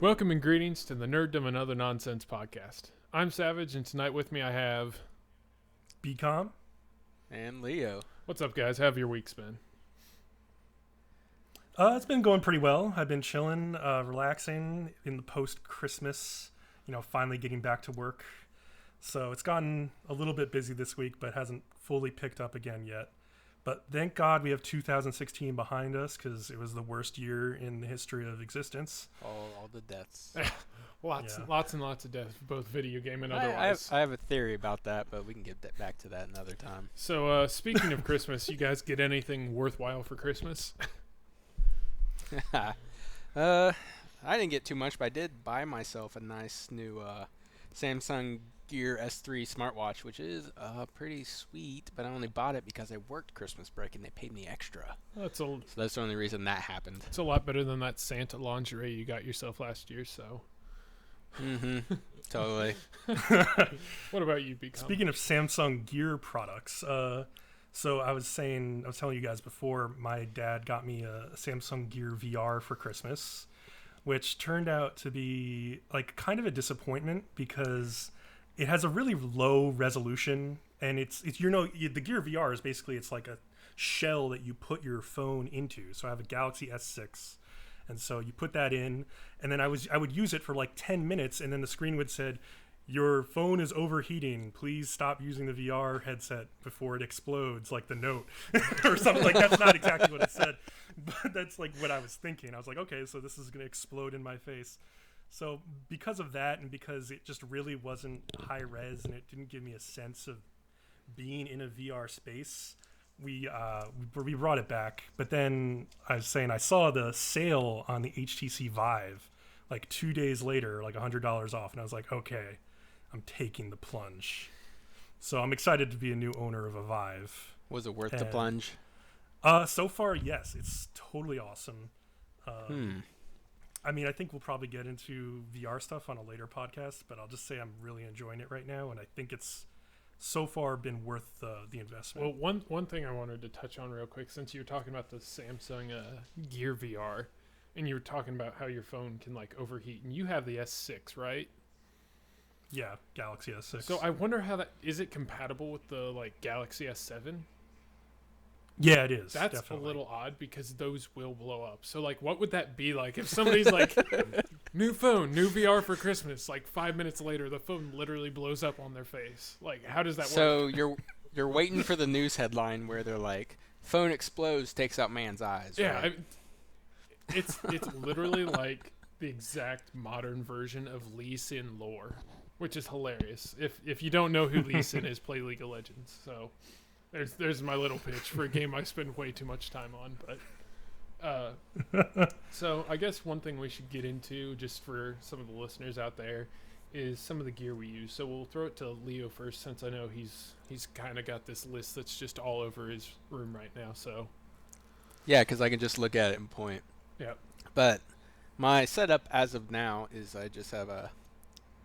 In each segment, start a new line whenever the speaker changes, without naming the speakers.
Welcome and greetings to the Nerdom and Other Nonsense podcast. I'm Savage, and tonight with me I have...
BCom.
And Leo.
What's up, guys? How have your weeks been?
It's been going pretty well. I've been chilling, relaxing in the post-Christmas, finally getting back to work. So it's gotten a little bit busy this week, but hasn't fully picked up again yet. But thank God we have 2016 behind us, because it was the worst year in the history of existence.
All the deaths.
Lots and lots of deaths, both video game and otherwise.
I have a theory about that, but we can get back to that another time.
So, speaking of Christmas, you guys get anything worthwhile for Christmas?
I didn't get too much, but I did buy myself a nice new Samsung Gear S3 smartwatch, which is pretty sweet, but I only bought it because I worked Christmas break and they paid me extra.
So
that's the only reason that happened.
It's a lot better than that Santa lingerie you got yourself last year, so...
Mm-hmm. Totally.
What about you, BCom?
Speaking of Samsung Gear products, so I was telling you guys before, my dad got me a Samsung Gear VR for Christmas, which turned out to be like kind of a disappointment because it has a really low resolution, and it's the Gear VR is basically, it's like a shell that you put your phone into. So I have a Galaxy S6. And so you put that in, and then I would use it for like 10 minutes, and then the screen would said, "Your phone is overheating. Please stop using the VR headset before it explodes," like the note or something. Like, that's not exactly what it said, but that's like what I was thinking. I was like, okay, so this is going to explode in my face. So because of that, and because it just really wasn't high res and it didn't give me a sense of being in a VR space, we brought it back. But then I was saying, I saw the sale on the HTC Vive like 2 days later, like $100 off, and I was like, okay, I'm taking the plunge. So I'm excited to be a new owner of a Vive.
Was it worth the plunge?
So far, yes, it's totally awesome. I mean, I think we'll probably get into VR stuff on a later podcast, but I'll just say I'm really enjoying it right now, and I think it's so far been worth the investment.
Well, one thing I wanted to touch on real quick, since you were talking about the Samsung Gear VR, and you were talking about how your phone can like overheat, and you have the S6, right?
Yeah, Galaxy S6.
So I wonder how that is. It compatible with the like Galaxy S7?
Yeah, it is.
That's
definitely
a little odd because those will blow up. So like, what would that be like if somebody's like, new phone, new VR for Christmas? Like 5 minutes later, the phone literally blows up on their face. Like, how does that work?
So you're waiting for the news headline where they're like, "Phone explodes, takes out man's eyes."
Yeah,
right?
it's literally like the exact modern version of Lee Sin lore, which is hilarious. If you don't know who Lee Sin is, play League of Legends. So. There's my little pitch for a game I spend way too much time on, but so I guess one thing we should get into, just for some of the listeners out there, is some of the gear we use. So we'll throw it to Leo first, since I know he's kind of got this list that's just all over his room right now. So
yeah, because I can just look at it and point.
Yeah.
But my setup as of now is I just have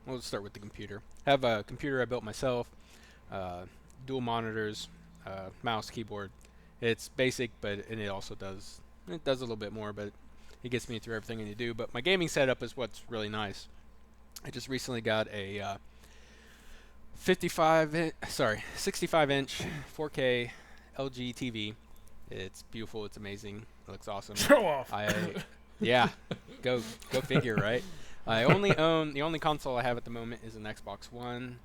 we'll start with the computer. I have a computer I built myself, dual monitors. Mouse, keyboard. It's basic, but it also does a little bit more, but it gets me through everything I need to do. But my gaming setup is what's really nice. I just recently got a 65-inch 4K LG TV. It's beautiful. It's amazing. It looks awesome.
Show off.
Yeah, go figure, right? I only own, the only console I have at the moment is an Xbox One.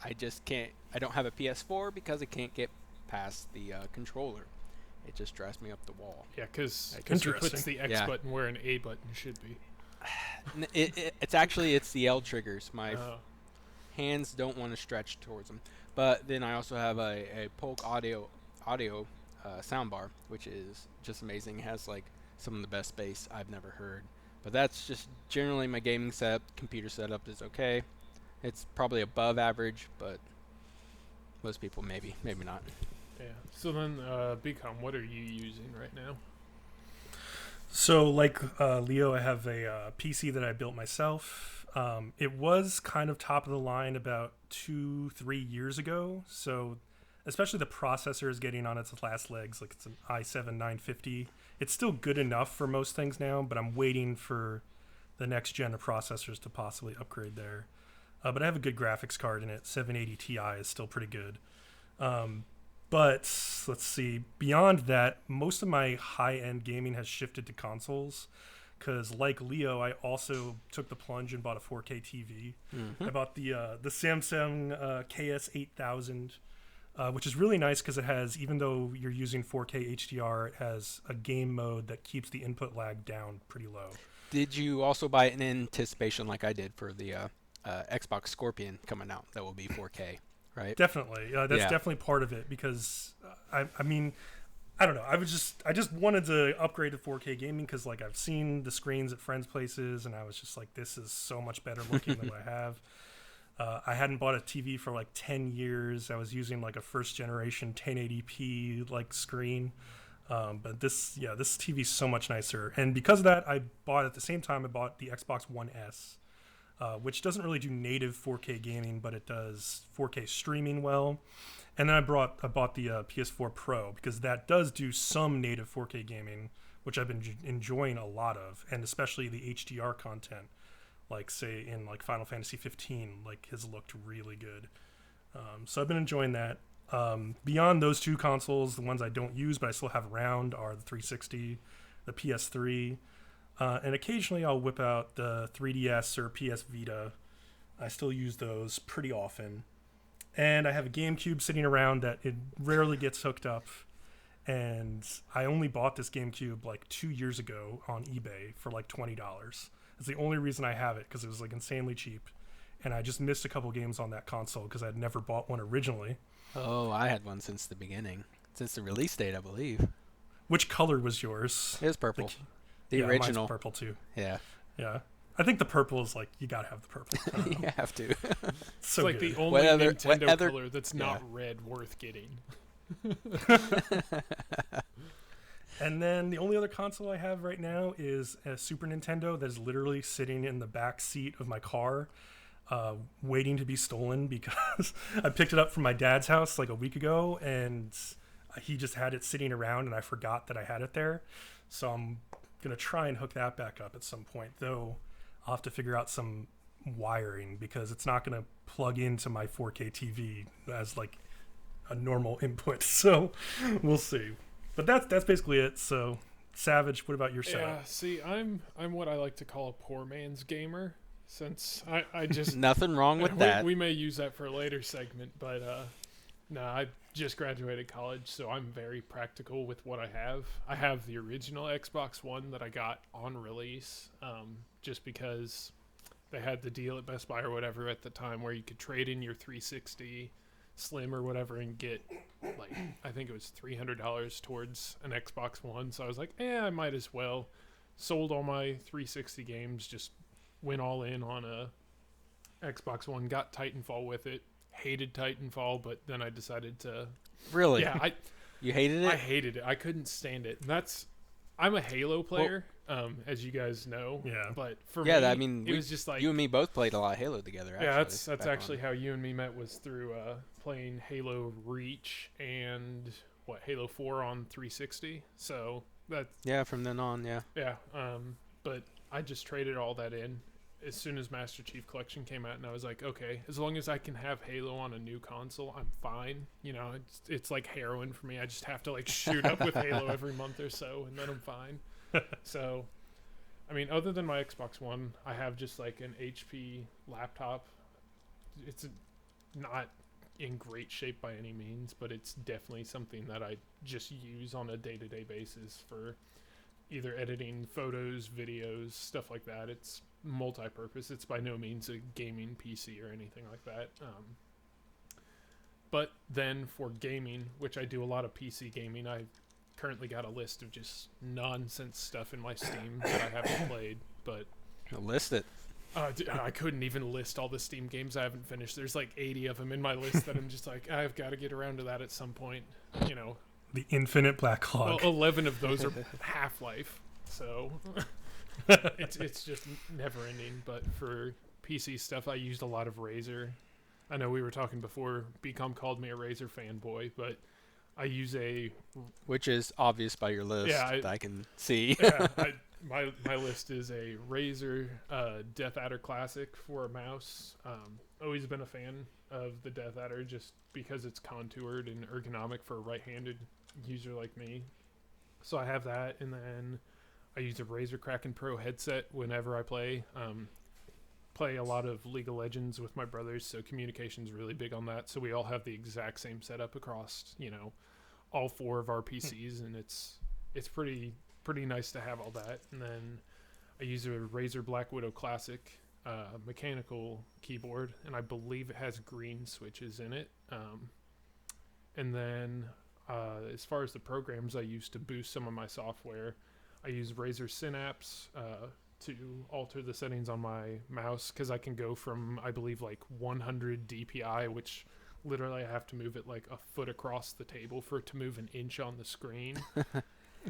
I don't have a PS4 because I can't get past the controller. It just drives me up the wall.
Yeah, because who puts the X button where an A button should be?
It's the L triggers. My hands don't want to stretch towards them. But then I also have a Polk audio soundbar, which is just amazing. It has like some of the best bass I've never heard. But that's just generally my gaming setup. Computer setup is okay. It's probably above average, but most people maybe not.
Yeah. So then, BCom, what are you using right now?
So like Leo, I have a PC that I built myself. It was kind of top of the line about 2-3 years ago. So especially the processor is getting on its last legs. Like, it's an i7 950. It's still good enough for most things now, but I'm waiting for the next gen of processors to possibly upgrade there. But I have a good graphics card in it. 780 Ti is still pretty good. But let's see. Beyond that, most of my high-end gaming has shifted to consoles. Because like Leo, I also took the plunge and bought a 4K TV. I bought the Samsung KS8000, which is really nice because it has, even though you're using 4K HDR, it has a game mode that keeps the input lag down pretty low.
Did you also buy it in anticipation, like I did, for the Xbox Scorpion coming out? That will be 4K, right?
Definitely, that's definitely part of it because I mean, I don't know. I just wanted to upgrade to 4K gaming because like I've seen the screens at friends' places, and I was just like, this is so much better looking than what I have. I hadn't bought a TV for like 10 years. I was using like a first generation 1080p like screen. But this TV is so much nicer. And because of that, I bought at the same time, I bought the Xbox One S, which doesn't really do native 4K gaming, but it does 4K streaming well. And then I bought the PS4 Pro because that does do some native 4K gaming, which I've been enjoying a lot of, and especially the HDR content, like say in like Final Fantasy 15, like has looked really good. So I've been enjoying that. Beyond those two consoles, the ones I don't use but I still have around are the 360, the PS3, and occasionally I'll whip out the 3DS or PS Vita. I still use those pretty often. And I have a GameCube sitting around that it rarely gets hooked up. And I only bought this GameCube like 2 years ago on eBay for like $20. That's the only reason I have it, because it was like insanely cheap. And I just missed a couple games on that console because I'd never bought one originally.
Oh, I had one since the beginning. Since the release date, I believe.
Which color was yours?
It was purple.
Like,
The original.
Mine's purple too.
Yeah.
Yeah. I think the purple is like, you gotta have the purple.
You have to.
So
it's like
good.
the only Nintendo
other
color that's not red worth getting.
And then the only other console I have right now is a Super Nintendo that is literally sitting in the back seat of my car, waiting to be stolen because I picked it up from my dad's house like a week ago, and he just had it sitting around, and I forgot that I had it there. So I'm gonna try and hook that back up at some point, though I'll have to figure out some wiring because it's not gonna plug into my 4K TV as like a normal input. So we'll see. But that's basically it. So, Savage, what about your setup?
Yeah, see, I'm what I like to call a poor man's gamer. Since I just
Nothing wrong with that.
We may use that for a later segment, but no, I just graduated college, so I'm very practical with what I have. I have the original Xbox One that I got on release, just because they had the deal at Best Buy or whatever at the time where you could trade in your 360 Slim or whatever and get like, I think it was $300 towards an Xbox One. So I was like, I might as well. Sold all my 360 games, just went all in on a Xbox One, got Titanfall with it. Hated Titanfall, but then I decided to.
Really?
Yeah,
you hated it?
I hated it. I couldn't stand it. I'm a Halo player, as you guys know.
Yeah.
But for me,
I mean,
it was just like
you and me both played a lot of Halo together.
Yeah,
actually,
that's actually how you and me met, was through playing Halo Reach and Halo 4 on 360. So that's
from then on, yeah.
Yeah. But I just traded all that in as soon as Master Chief Collection came out, and I was like, okay, as long as I can have Halo on a new console, I'm fine. You know, it's like heroin for me. I just have to like shoot up with Halo every month or so, and then I'm fine. So, I mean, other than my Xbox One, I have just like an HP laptop. It's not in great shape by any means, but it's definitely something that I just use on a day-to-day basis for either editing photos, videos, stuff like that. It's multi-purpose. It's by no means a gaming PC or anything like that. But then for gaming, which I do a lot of PC gaming, I've currently got a list of just nonsense stuff in my Steam that I haven't played. But
List it.
I couldn't even list all the Steam games I haven't finished. There's like 80 of them in my list that I'm just like, I've got to get around to that at some point. You know,
The infinite backlog.
well, 11 of those are Half-Life, so it's just never ending. But for PC stuff, I used a lot of Razer. I know we were talking before. BCom called me a Razer fanboy, but I use a
Which is obvious by your list.
Yeah,
I can see.
yeah. My list is a Razer Death Adder Classic for a mouse. Always been a fan of the Death Adder just because it's contoured and ergonomic for a right-handed user like me. So I have that, and then I use a Razer Kraken Pro headset whenever I play. Play a lot of League of Legends with my brothers, so communication's really big on that. So we all have the exact same setup across, all 4 of our PCs, and it's pretty nice to have all that. And then I use a Razer Black Widow Classic mechanical keyboard, and I believe it has green switches in it. And then as far as the programs I use to boost some of my software, I use Razer Synapse to alter the settings on my mouse, because I can go from, I believe, like 100 DPI, which literally I have to move it like a foot across the table for it to move an inch on the screen,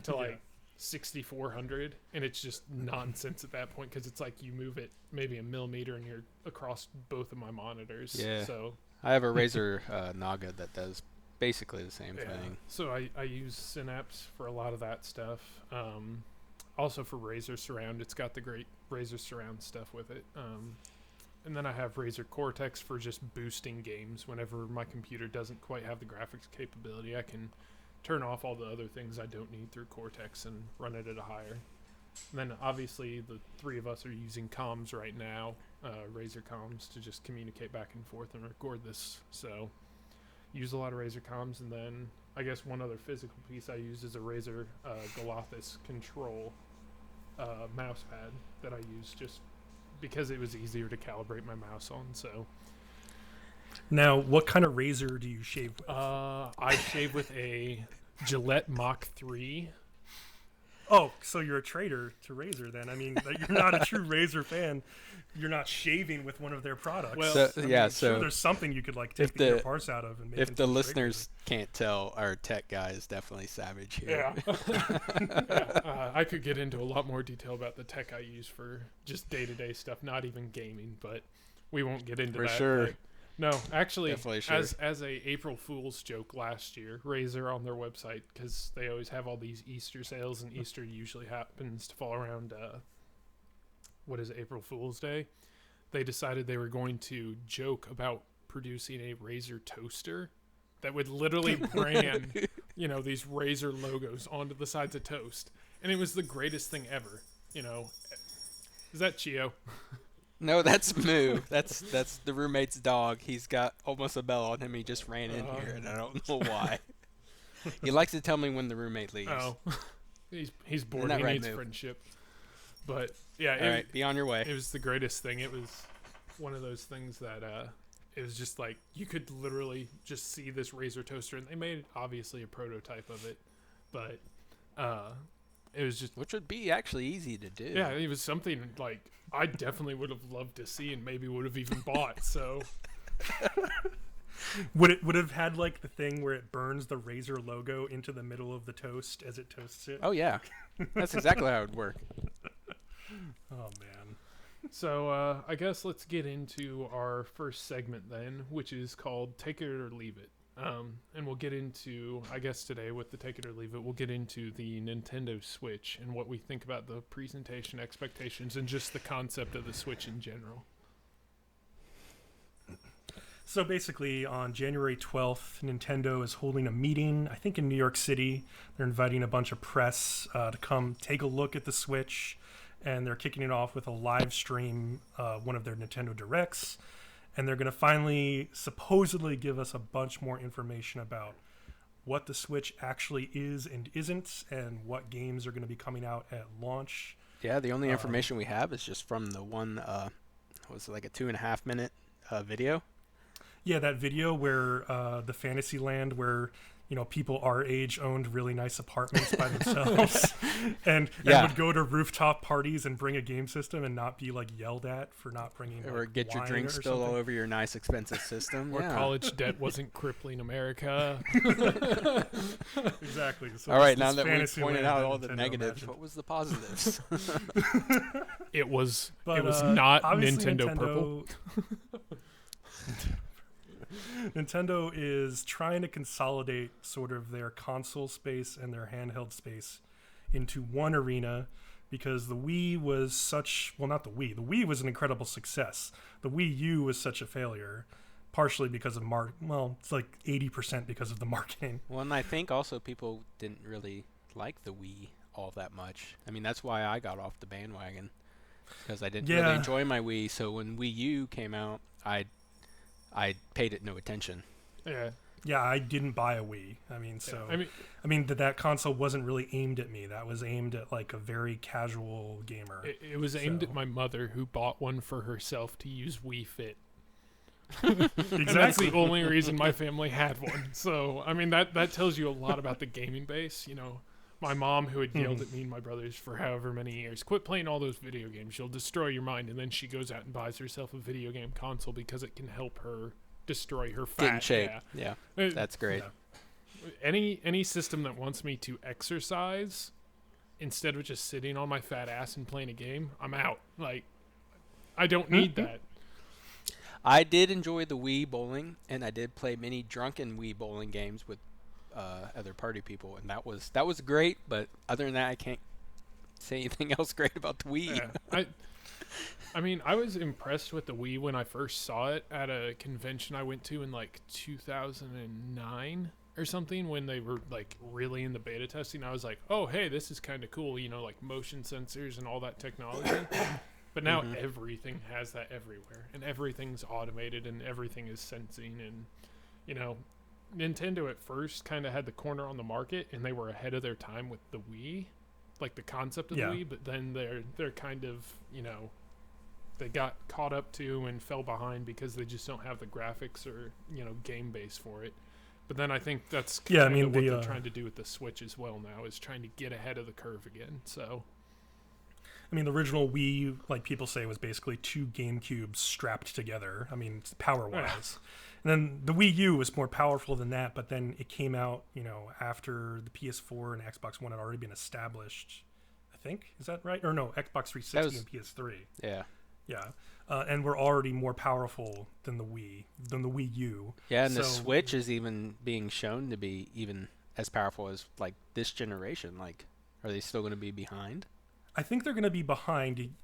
to like 6400, and it's just nonsense at that point, because it's like you move it maybe a millimeter and you're across both of my monitors.
Yeah.
So
I have a Razer Naga that does basically the same thing.
So I use Synapse for a lot of that stuff. Also for Razer Surround, it's got the great Razer Surround stuff with it. And then I have Razer Cortex for just boosting games. Whenever my computer doesn't quite have the graphics capability, I can turn off all the other things I don't need through Cortex and run it at a higher. And then obviously the 3 of us are using comms right now, Razer comms, to just communicate back and forth and record this. So use a lot of Razer comms. And then I guess one other physical piece I use is a Razer Galathis Control mouse pad that I use just because it was easier to calibrate my mouse on. So
Now, what kind of razor do you shave with?
I shave with a Gillette Mach 3.
Oh, so you're a traitor to Razer then. I mean, you're not a true Razer fan. You're not shaving with one of their products.
Well,
So,
I mean,
yeah,
I'm sure
so
there's something you could like take
if
the ear
the-
parts out of and make
If
into
the
a trade
listeners can't tell, our tech guy is definitely savage here.
Yeah. I could get into a lot more detail about the tech I use for just day-to-day stuff, not even gaming, but we won't get into
For
that.
sure.
But no, actually,
Definitely sure.
as a April Fool's joke last year, Razer on their website, because they always have all these Easter sales, and Easter usually happens to fall around April Fool's Day. They decided they were going to joke about producing a Razer toaster that would literally brand, these Razer logos onto the sides of toast. And it was the greatest thing ever, Is that Chio?
No, that's Moo. That's the roommate's dog. He's got almost a bell on him. He just ran in here, and I don't know why. He likes to tell me when the roommate leaves.
Oh, he's bored.
Isn't that
He
right,
needs
Moo?
friendship. But yeah,
All right, be on your way.
it was the greatest thing. It was one of those things that it was just like you could literally just see this Razer toaster, and they made obviously a prototype of it, but it was just
Which would be actually easy to do.
yeah, it was something like I definitely would have loved to see, and maybe would have even bought. So
Would it have had like the thing where it burns the Razer logo into the middle of the toast as it toasts it?
Oh yeah, that's exactly how it would work.
Oh man.
So I guess let's get into our first segment then, which is called Take It or Leave It. And we'll get into, I guess today with the Take It or Leave It, we'll get into the Nintendo Switch and what we think about the presentation expectations and just the concept of the Switch in general.
So basically, on January 12th, Nintendo is holding a meeting, I think in New York City. They're inviting a bunch of press to come take a look at the Switch, and they're kicking it off with a live stream, one of their Nintendo Directs. And they're going to finally, supposedly, give us a bunch more information about what the Switch actually is and isn't, and what games are going to be coming out at launch.
Yeah, the only information we have is just from the one, was it like a 2.5 minute video?
Yeah, that video where the Fantasyland where people our age owned really nice apartments by themselves and would go to rooftop parties and bring a game system and not be like yelled at for not bringing
Or
like,
get your
wine
drinks
or
spilled all
something.
over your nice expensive system.
Or
Yeah.
college debt wasn't crippling America.
Exactly. So
All right,
this
now that we've
Fantasyland
pointed out
that
all the
Nintendo
negatives,
imagined.
what was the positives?
It was
But,
not
obviously
Nintendo Purple.
Nintendo is trying to consolidate sort of their console space and their handheld space into one arena because the Wii was such, well, not the Wii. The Wii was an incredible success. The Wii U was such a failure, partially because of it's like 80% because of the marketing.
Well, and I think also people didn't really like the Wii all that much. I mean, that's why I got off the bandwagon, because I didn't really enjoy my Wii. So when Wii U came out, I paid it no attention.
Yeah, I didn't buy a Wii. I mean, that console wasn't really aimed at me. That was aimed at like a very casual gamer.
It was aimed at my mother, who bought one for herself to use Wii Fit. Exactly. And that's the only reason my family had one. So, I mean, that tells you a lot about the gaming base. You know, my mom, who had yelled at me and my brothers for however many years, quit playing all those video games. You'll destroy your mind. And then she goes out and buys herself a video game console because it can help her destroy her fat.
Get in shape. Yeah. That's great.
Yeah. Any system that wants me to exercise instead of just sitting on my fat ass and playing a game, I'm out. Like, I don't need that.
I did enjoy the Wii bowling, and I did play many drunken Wii bowling games with other party people, and that was great. But other than that, I can't say anything else great about the Wii.
Yeah. I mean, I was impressed with the Wii when I first saw it at a convention I went to in like 2009 or something, when they were like really in the beta testing. I was like, oh, hey, this is kind of cool, you know, like motion sensors and all that technology. But now everything has that everywhere, and everything's automated, and everything is sensing. And, you know, Nintendo at first kind of had the corner on the market, and they were ahead of their time with the Wii, like the concept of the Wii. But then they're kind of, you know, they got caught up to and fell behind because they just don't have the graphics or, you know, game base for it. But then I think that's kind of what they're trying to do with the Switch as well now, is trying to get ahead of the curve again. So,
I mean, the original Wii, like people say, was basically two GameCubes strapped together. I mean, power-wise. And then the Wii U was more powerful than that, but then it came out, you know, after the PS4 and Xbox One had already been established, I think. Is that right? Or no, Xbox 360 and PS3.
Yeah.
Yeah. And we're already more powerful than the Wii U.
Yeah, and the Switch is even being shown to be even as powerful as, like, this generation. Like, are they still going to be behind?
I think they're going to be behind,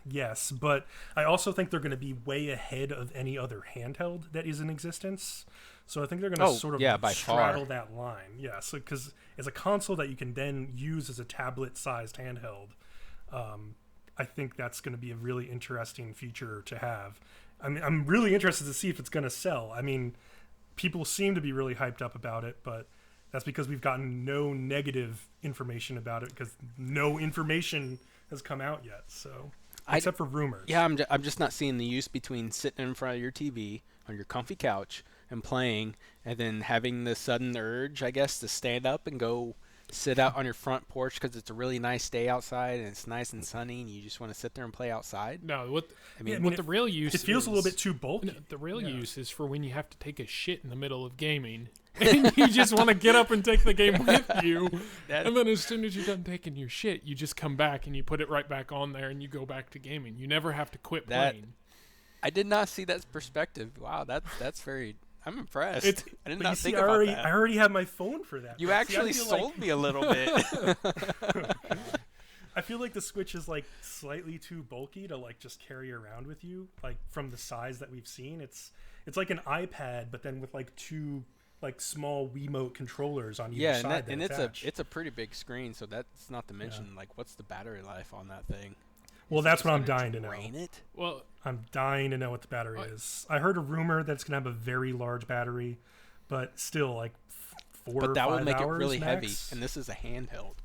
yes, but I also think they're going to be way ahead of any other handheld that is in existence. So I think they're going to sort of straddle that line. Yeah, so because as a console that you can then use as a tablet-sized handheld, I think that's going to be a really interesting feature to have. I mean, I'm really interested to see if it's going to sell. I mean, people seem to be really hyped up about it, but that's because we've gotten no negative information about it, because no information has come out yet. So, except for rumors.
Yeah, I'm just not seeing the use between sitting in front of your TV on your comfy couch and playing, and then having the sudden urge, I guess, to stand up and go sit out on your front porch because it's a really nice day outside and it's nice and sunny and you just want to sit there and play outside.
No, what the real use
it feels a little bit too bulky.
The real use is for when you have to take a shit in the middle of gaming and you just want to get up and take the game with you. And then as soon as you're done taking your shit, you just come back and you put it right back on there and you go back to gaming. You never have to quit playing.
I did not see that perspective. Wow, that's very... I'm impressed. I did not think about that.
I already have my phone for that.
You actually sold me a little bit.
I feel like the Switch is like slightly too bulky to like just carry around with you. Like from the size that we've seen, it's like an iPad, but then with like two like small Wiimote controllers on either side.
Yeah, and it's a pretty big screen. So that's not to mention like what's the battery life on that thing.
Well, that's what I'm dying to know.
Well,
I'm dying to know what the battery is. I heard a rumor that it's going to have a very large battery, but still like 4 or 5 hours.
But that would make it really
max.
heavy, and this is a handheld.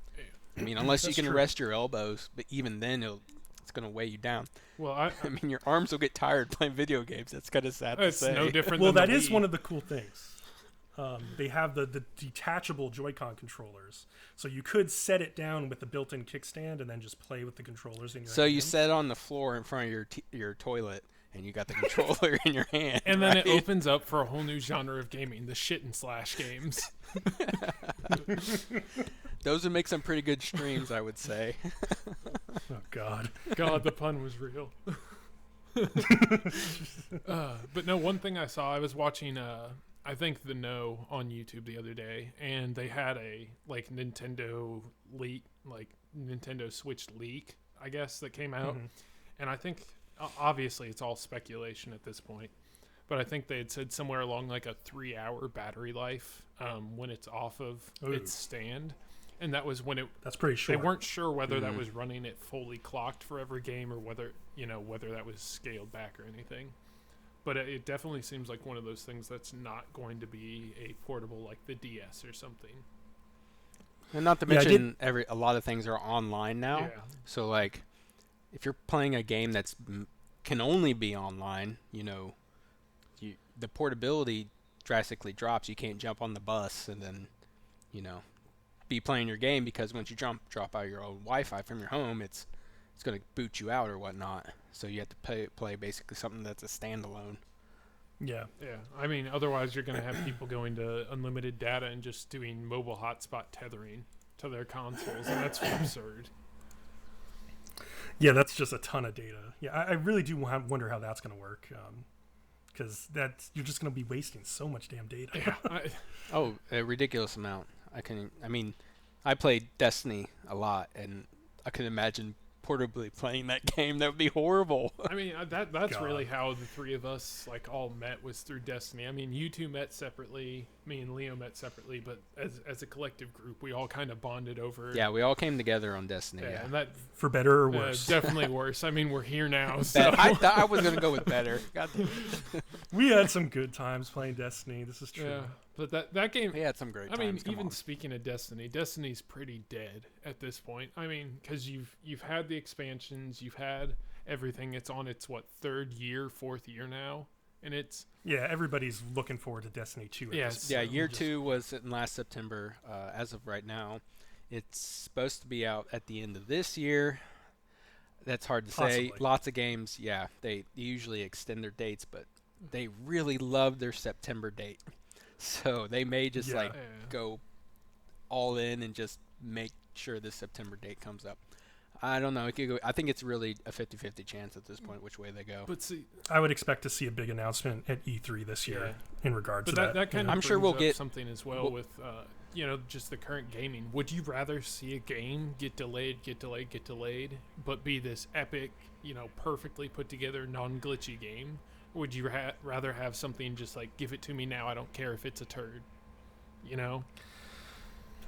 I mean, unless you can rest your elbows, but even then it's going to weigh you down.
Well, I
mean, your arms will get tired playing video games. That's kind of sad to say.
It's no different
well,
than
that is one of the cool things. They have the detachable Joy-Con controllers, so you could set it down with the built-in kickstand and then just play with the controllers in your hand.
So you set on the floor in front of your toilet, and you got the controller in your hand.
And then it opens up for a whole new genre of gaming, the shit and slash games.
Those would make some pretty good streams, I would say.
Oh, God.
God, the pun was real. But no, one thing I saw, I was watching, I think The No on YouTube the other day, and they had a like Nintendo leak, like Nintendo Switch leak, I guess, that came out. And I think, obviously, it's all speculation at this point, but I think they had said somewhere along like a 3-hour battery life when it's off of its stand. And that was when
That's pretty short.
They weren't sure whether that was running it fully clocked for every game or whether that was scaled back or anything. But it definitely seems like one of those things that's not going to be a portable like the DS or something.
And not to mention, a lot of things are online now.
Yeah.
So, like, if you're playing a game that's can only be online, the portability drastically drops. You can't jump on the bus and then, be playing your game, because once you drop out your own Wi-Fi from your home, it's going to boot you out or whatnot. So you have to play basically something that's a standalone.
Yeah.
Yeah. I mean, otherwise you're going to have people going to unlimited data and just doing mobile hotspot tethering to their consoles, and that's absurd.
Yeah, that's just a ton of data. Yeah, I really do wonder how that's going to work, because you're just going to be wasting so much damn data.
Yeah,
A ridiculous amount. I played Destiny a lot, and I can imagine portably playing that game. That would be horrible.
I mean, that's really how the three of us like all met, was through Destiny. I mean, you two met separately, me and Leo met separately, but as a collective group, we all kind of bonded over.
Yeah, we all came together on Destiny. Yeah.
And that
for better or worse.
Definitely worse. I mean, we're here now. So.
I thought I was gonna go with better. God damn it.
We had some good times playing Destiny. This is true.
Yeah. But that game,
we had some great times.
I mean, even speaking of Destiny's pretty dead at this point. I mean, because you've had the expansions, you've had everything. It's on its fourth year now, and it's
everybody's looking forward to Destiny 2.
Yes,
year 2 was in last September. As of right now, it's supposed to be out at the end of this year. That's hard to say. Lots of games, they usually extend their dates, but they really love their September date. So they may just go all in and just make sure this September date comes up. I don't know. I think it's really a 50-50 chance at this point which way they go.
But see,
I would expect to see a big announcement at E3 this year in regards to that.
That kind of
I'm sure we'll get
something as well with just the current gaming. Would you rather see a game get delayed, but be this epic, perfectly put together, non-glitchy game? Would you rather have something just like, give it to me now, I don't care if it's a turd,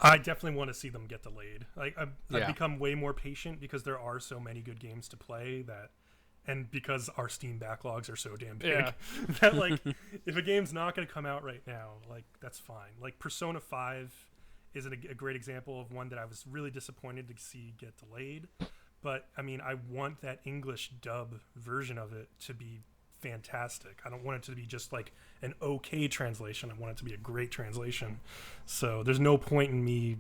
I definitely want to see them get delayed. Like I've become way more patient because there are so many good games to play and because our Steam backlogs are so damn big that like if a game's not going to come out right now, like that's fine. Like Persona 5 is a great example of one that I was really disappointed to see get delayed. But I mean, I want that English dub version of it to be fantastic. I don't want it to be just like an okay translation. I want it to be a great translation. So there's no point in me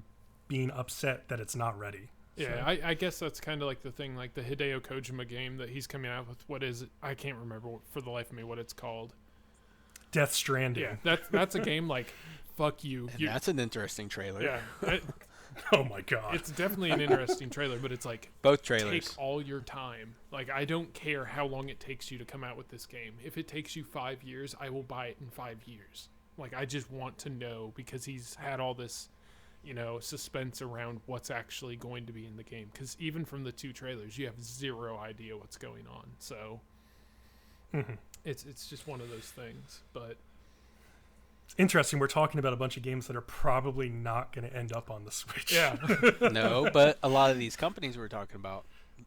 being upset that it's not ready.
Yeah, so. I guess that's kind of like the thing, like the Hideo Kojima game that he's coming out with. What is it? I can't remember for the life of me what it's called.
Death Stranding.
Yeah, that's a game like, fuck you.
That's an interesting trailer.
Yeah.
Oh my god.
It's definitely an interesting trailer, but it's like,
both trailers.
Take all your time. Like, I don't care how long it takes you to come out with this game. If it takes you 5 years, I will buy it in 5 years. Like, I just want to know, because he's had all this, suspense around what's actually going to be in the game. Because even from the 2 trailers, you have zero idea what's going on. So it's just one of those things. But
interesting. We're talking about a bunch of games that are probably not going to end up on the Switch.
Yeah.
No, but a lot of these companies we're talking about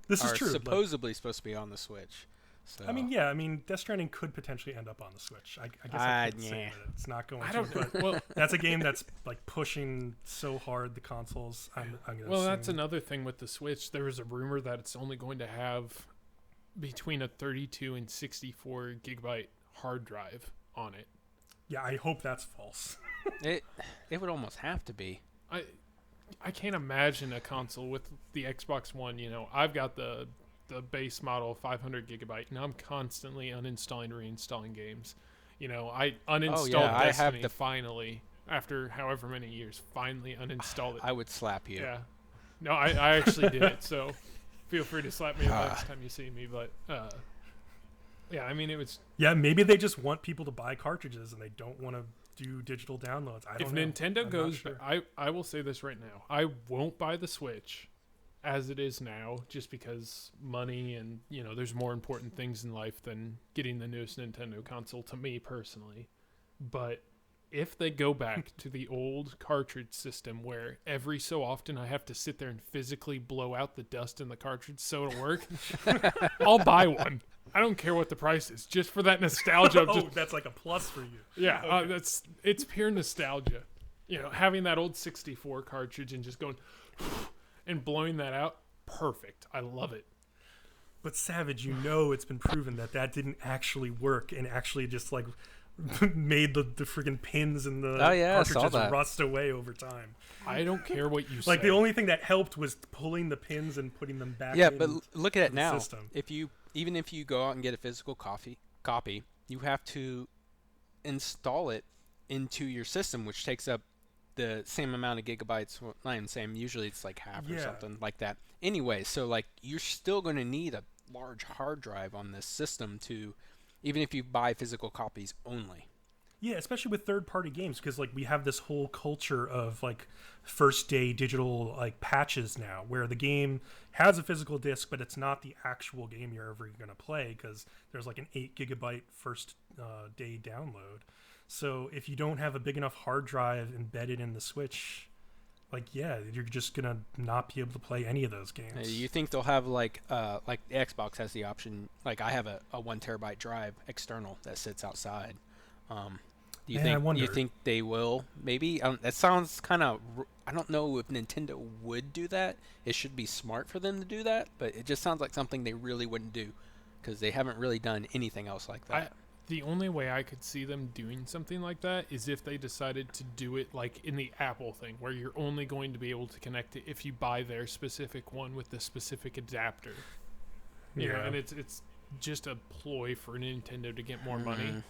is true,
supposedly supposed to be on the Switch. So.
I mean, Death Stranding could potentially end up on the Switch. I guess I could say that it's not going to. But that's a game that's like pushing so hard the consoles. I'm gonna assume.
That's another thing with the Switch. There was a rumor that it's only going to have between a 32 and 64 gigabyte hard drive on it.
Yeah, I hope that's false.
It would almost have to be.
I can't imagine a console with the Xbox One. I've got the base model 500 gigabyte, and I'm constantly uninstalling, reinstalling games. I uninstalled Destiny finally after however many years. Finally uninstalled it.
I would slap you.
Yeah. No, I actually did it. So feel free to slap me the next time you see me. But Yeah, I mean, it was.
Yeah, maybe they just want people to buy cartridges and they don't want to do digital downloads. I don't know.
If Nintendo
I'm
goes,
sure.
I will say this right now. I won't buy the Switch as it is now, just because money and, there's more important things in life than getting the newest Nintendo console to me personally. But if they go back to the old cartridge system where every so often I have to sit there and physically blow out the dust in the cartridge so it'll work, I'll buy one. I don't care what the price is, just for that nostalgia. Of
That's like a plus for you.
Yeah,
Okay.
It's pure nostalgia. Having that old 64 cartridge and just going and blowing that out, perfect. I love it.
But Savage, it's been proven that didn't actually work and actually just like made the freaking pins and the cartridges rust away over time.
I don't care what you say.
Like the only thing that helped was pulling the pins and putting them back.
Yeah,
in
but look at it
the
now.
system.
Even if you go out and get a physical copy, you have to install it into your system, which takes up the same amount of gigabytes. Well, not even same. Usually it's like half or something like that. Anyway, so like you're still going to need a large hard drive on this system even if you buy physical copies only.
Yeah, especially with third-party games, because like we have this whole culture of like first-day digital like patches now, where the game has a physical disc, but it's not the actual game you're ever going to play, because there's like an 8 GB first-day download. So if you don't have a big enough hard drive embedded in the Switch, you're just gonna not be able to play any of those games.
You think they'll have like the Xbox has the option? Like I have a 1 terabyte drive external that sits outside. Do you think they will? Maybe that sounds kind of. I don't know if Nintendo would do that. It should be smart for them to do that, but it just sounds like something they really wouldn't do because they haven't really done anything else like that.
The only way I could see them doing something like that is if they decided to do it like in the Apple thing, where you're only going to be able to connect it if you buy their specific one with the specific adapter. And it's just a ploy for Nintendo to get more money.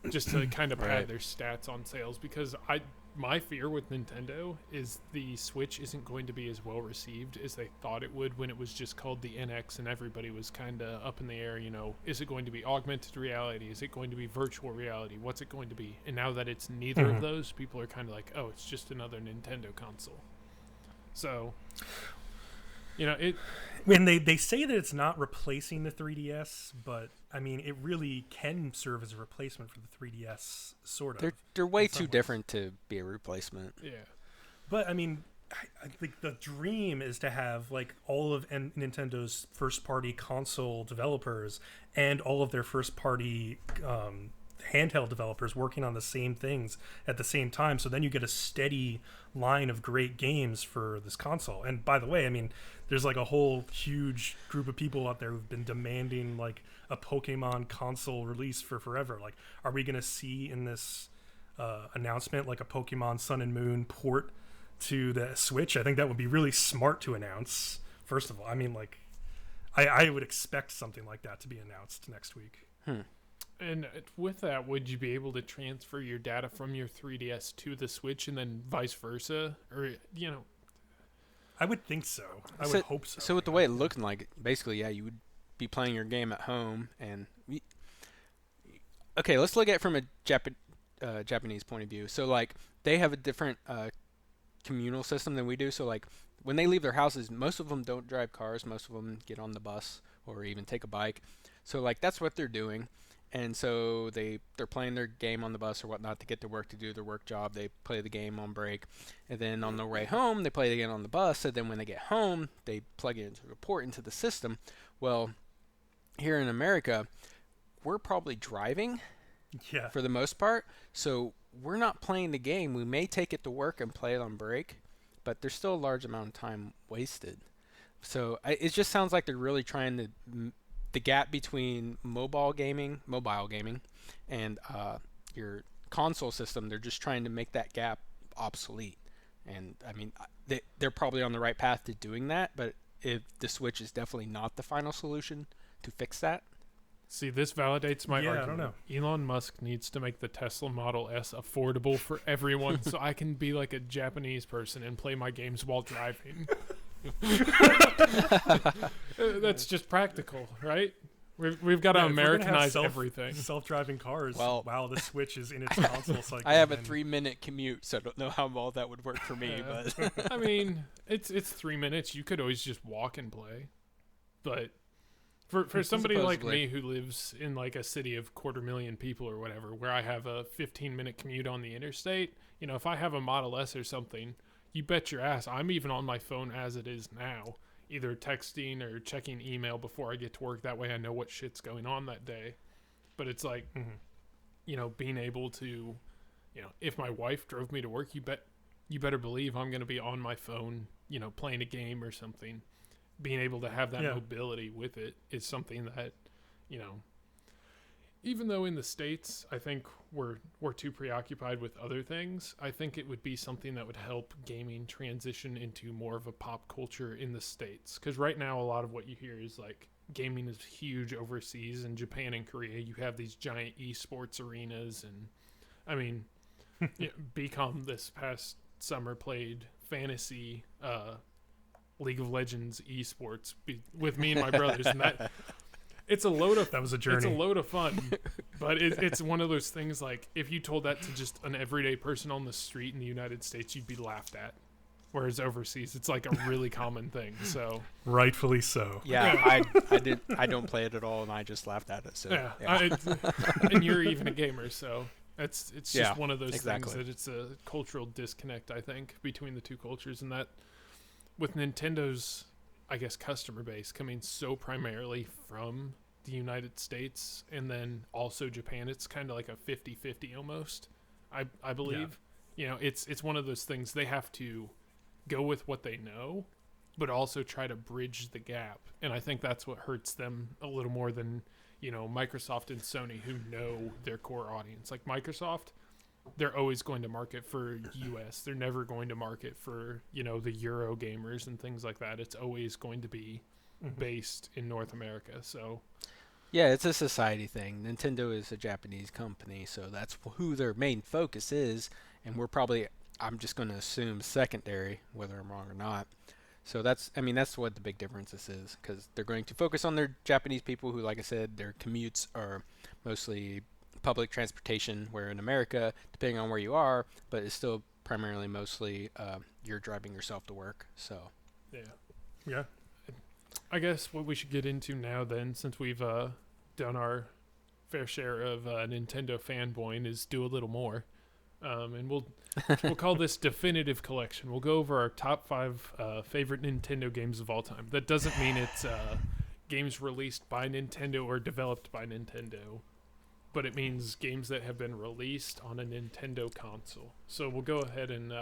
Just to kind of pad their stats on sales, because my fear with Nintendo is the Switch isn't going to be as well received as they thought it would when it was just called the NX and everybody was kind of up in the air, is it going to be augmented reality? Is it going to be virtual reality? What's it going to be? And now that it's neither of those, people are kind of like, oh, it's just another Nintendo console. So,
when they say that it's not replacing the 3DS, but I mean it really can serve as a replacement for the 3DS, sort of.
They're way too different to be a replacement.
Yeah,
but I mean, I think the dream is to have like all of Nintendo's first-party console developers and all of their first-party handheld developers working on the same things at the same time. So then you get a steady line of great games for this console. And by the way, I mean, there's like a whole huge group of people out there who've been demanding like a Pokemon console release for forever. Like, are we going to see in this announcement like a Pokemon Sun and Moon port to the Switch? I think that would be really smart to announce. First of all, I mean, like, I would expect something like that to be announced next week.
And with that, would you be able to transfer your data from your 3DS to the Switch and then vice versa? Or,
I would think so. I would hope so.
So with the way it looking like, basically, yeah, you would be playing your game at home. And okay, let's look at it from a Japanese point of view. So, like, they have a different communal system than we do. So, like, when they leave their houses, most of them don't drive cars. Most of them get on the bus or even take a bike. So, like, that's what they're doing. And so they're playing their game on the bus or whatnot to get to work, to do their work job. They play the game on break. And then on their way home, they play it again on the bus. And then when they get home, they plug it into the port into the system. Well, here in America, we're probably driving for the most part. So we're not playing the game. We may take it to work and play it on break, but there's still a large amount of time wasted. So it just sounds like they're really trying to... the gap between mobile gaming and your console system, they're just trying to make that gap obsolete. And I mean, they're probably on the right path to doing that, but if the Switch is definitely not the final solution to fix that.
See, this validates my argument.
I don't know.
Elon Musk needs to make the Tesla Model S affordable for everyone so I can be like a Japanese person and play my games while driving. That's just practical, right? We've got to Americanize everything.
Self-driving cars.
Well,
wow, the Switch is in its console cycle.
I have a 3-minute commute, so I don't know how well that would work for me. But
I mean, it's 3 minutes. You could always just walk and play. But for somebody like me who lives in like a city of 250,000 people or whatever, where I have a 15-minute commute on the interstate, if I have a Model S or something, you bet your ass I'm even on my phone as it is now, either texting or checking email before I get to work. That way I know what shit's going on that day. But it's like, being able to, if my wife drove me to work, you better believe I'm going to be on my phone, playing a game or something. Being able to have that mobility with it is something that, even though in the States, I think we're too preoccupied with other things, I think it would be something that would help gaming transition into more of a pop culture in the States. Because right now, a lot of what you hear is like gaming is huge overseas. In Japan and Korea, you have these giant esports arenas. And I mean, BCOM this past summer played fantasy League of Legends esports with me and my brothers. And that... That was a journey. It's a load of fun, but it's one of those things like if you told that to just an everyday person on the street in the United States, you'd be laughed at. Whereas overseas, it's like a really common thing. So
rightfully so.
Yeah, I don't play it at all, and I just laughed at it. So
yeah. And you're even a gamer, so it's just one of those things that it's a cultural disconnect, I think, between the two cultures, and that with Nintendo's, I guess, customer base coming so primarily from the United States and then also Japan, it's kind of like a 50-50 almost, I believe. Yeah. It's one of those things they have to go with what they know, but also try to bridge the gap. And I think that's what hurts them a little more than, Microsoft and Sony, who know their core audience. Like Microsoft, they're always going to market for US. They're never going to market for, the Euro gamers and things like that. It's always going to be based in North America. So
yeah, it's a society thing. Nintendo is a Japanese company, so that's who their main focus is, and we're probably, I'm just going to assume, secondary, whether I'm wrong or not. So that's what the big difference is, because they're going to focus on their Japanese people who, like I said, their commutes are mostly public transportation, where in America, depending on where you are, but it's still primarily mostly you're driving yourself to work. So
yeah, I guess what we should get into now then, since we've done our fair share of Nintendo fanboying, is do a little more, and we'll call this definitive collection. We'll go over our top 5 favorite Nintendo games of all time. That doesn't mean it's games released by Nintendo or developed by Nintendo, but it means games that have been released on a Nintendo console. So we'll go ahead and...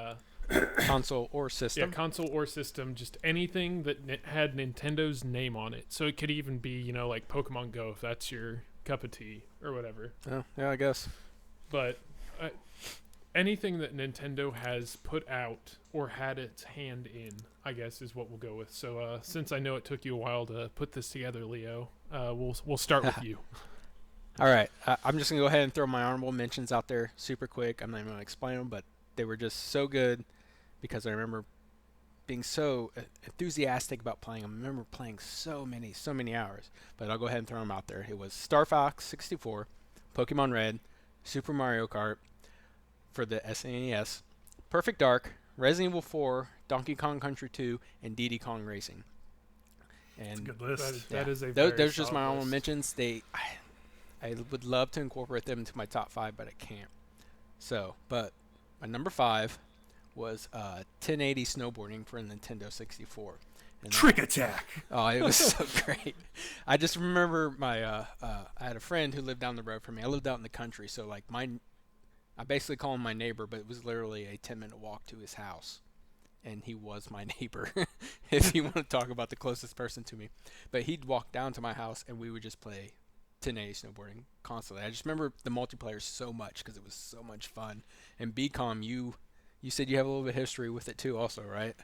console or system?
Yeah, console or system. Just anything that had Nintendo's name on it. So it could even be, like Pokemon Go, if that's your cup of tea or whatever.
Oh, yeah, I guess.
But anything that Nintendo has put out or had its hand in, I guess, is what we'll go with. So since I know it took you a while to put this together, Leo, we'll start with you.
All right, I'm just going to go ahead and throw my honorable mentions out there super quick. I'm not even going to explain them, but they were just so good because I remember being so enthusiastic about playing them. I remember playing so many hours, but I'll go ahead and throw them out there. It was Star Fox 64, Pokemon Red, Super Mario Kart for the SNES, Perfect Dark, Resident Evil 4, Donkey Kong Country 2, and Diddy Kong Racing. And
that's a good list.
That is a
those just my honorable mentions. I would love to incorporate them into my top 5, but I can't. So, but my number 5 was 1080 snowboarding for Nintendo 64. And
Trick Attack!
Oh, it was so great. I just remember I had a friend who lived down the road from me. I lived out in the country, so like I basically call him my neighbor, but it was literally a 10-minute walk to his house. And he was my neighbor, if you want to talk about the closest person to me. But he'd walk down to my house, and we would just play 1080 snowboarding constantly. I just remember the multiplayer so much because it was so much fun. And BCOM, you said you have a little bit of history with it too also, right?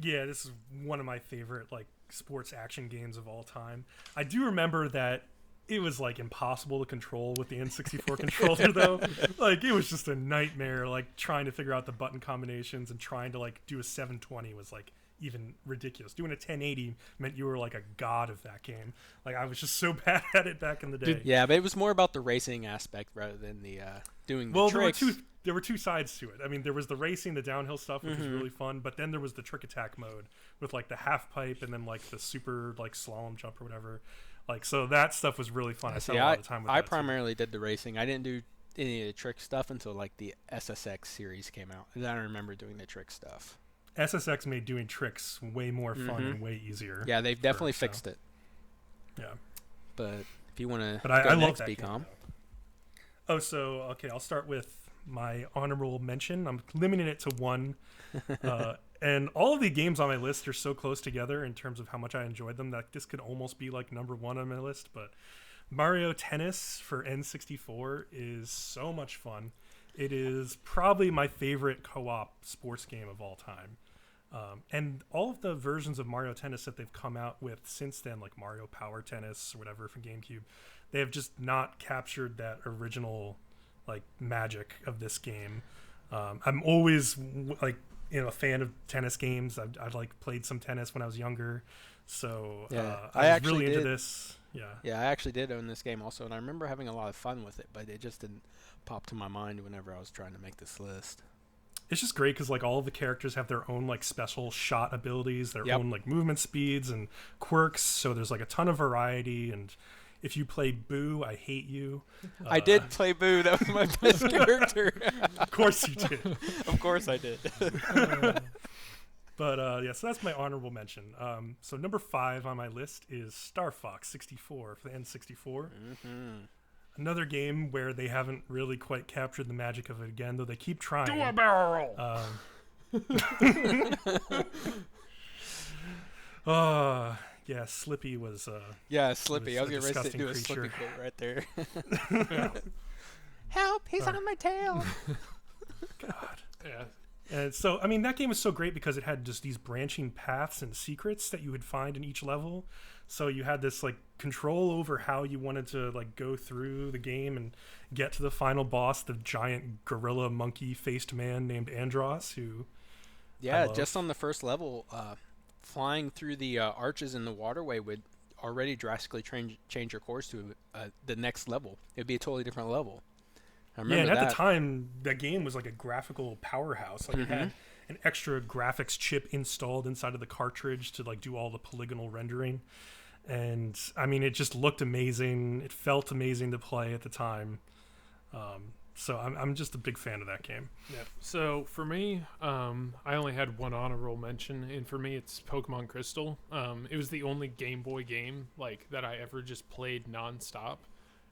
Yeah, this is one of my favorite sports action games of all time. I do remember that it was impossible to control with the N64 controller though. It was just a nightmare trying to figure out the button combinations and trying to do a 720 was even ridiculous. Doing a 1080 meant you were like a god of that game. Like I was just so bad at it back in the day.
Yeah, but it was more about the racing aspect rather than the doing the tricks.
There were two sides to it. I mean, there was the racing, the downhill stuff, which was really fun, but then there was the trick attack mode with like the half pipe and then like the super like slalom jump or whatever. Like, so that stuff was really fun. I spent a lot of time with that.
I primarily did the racing. I didn't do any of the trick stuff until like the SSX series came out. And then I remember doing the trick stuff.
SSX made doing tricks way more fun and way easier.
Yeah, they've definitely fixed it.
Yeah.
But if you want to
go I
next,
love that
BCom.
Oh, so, okay, I'll start with my honorable mention. I'm limiting it to one. And all of the games on my list are so close together in terms of how much I enjoyed them that this could almost be like number one on my list. But Mario Tennis for N64 is so much fun. It is probably my favorite co-op sports game of all time. And all of the versions of Mario Tennis that they've come out with since then, like Mario Power Tennis or whatever for GameCube, they have just not captured that original like magic of this game. I'm always like a fan of tennis games. I like played some tennis when I was younger, so I was really into this. Yeah,
I actually did own this game also, and I remember having a lot of fun with it, but it just didn't pop to my mind whenever I was trying to make this list.
It's just great because like all of the characters have their own like special shot abilities, their own like movement speeds and quirks. So there's like a ton of variety. And if you play Boo, I Hate You.
I did play Boo. That was my best character.
Of course you did.
Of course I did.
But yeah, so that's my honorable mention. So number 5 on my list is Star Fox 64 for the N64. Another game where they haven't really quite captured the magic of it again, though they keep trying.
Do a barrel roll.
Yeah, Slippy was.
Yeah, Slippy. I was
going
to do a Slippy quote right there.
Yeah.
Help! He's on my tail.
God.
Yeah.
And so, I mean, that game was so great because it had just these branching paths and secrets that you would find in each level. So you had this like control over how you wanted to like go through the game and get to the final boss, the giant gorilla monkey faced man named Andros, who
just on the first level, flying through the arches in the waterway would already drastically change your course to the next level. It'd be a totally different level. I remember
and at the time, that game was like a graphical powerhouse. Like it had an extra graphics chip installed inside of the cartridge to like do all the polygonal rendering. And I mean, it just looked amazing. It felt amazing to play at the time. So I'm just a big fan of that game.
Yeah. So for me, I only had one honorable mention, and for me, it's Pokemon Crystal. It was the only Game Boy game like that I ever just played nonstop.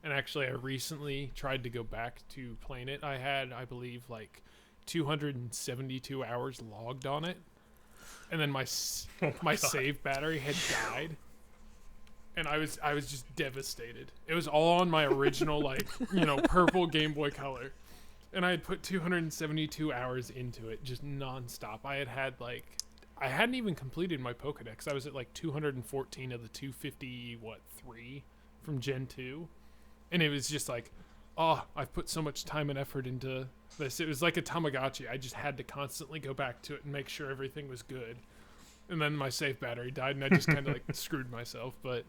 And actually, I recently tried to go back to playing it. I had, I believe, like 272 hours logged on it, and then my save battery had died. And I was just devastated. It was all on my original, like, purple Game Boy Color. And I had put 272 hours into it, just nonstop. I hadn't even completed my Pokedex. I was at, like, 214 of the 253 from Gen 2. And it was just like, I've put so much time and effort into this. It was like a Tamagotchi. I just had to constantly go back to it and make sure everything was good. And then my save battery died, and I just kind of, like, screwed myself. But...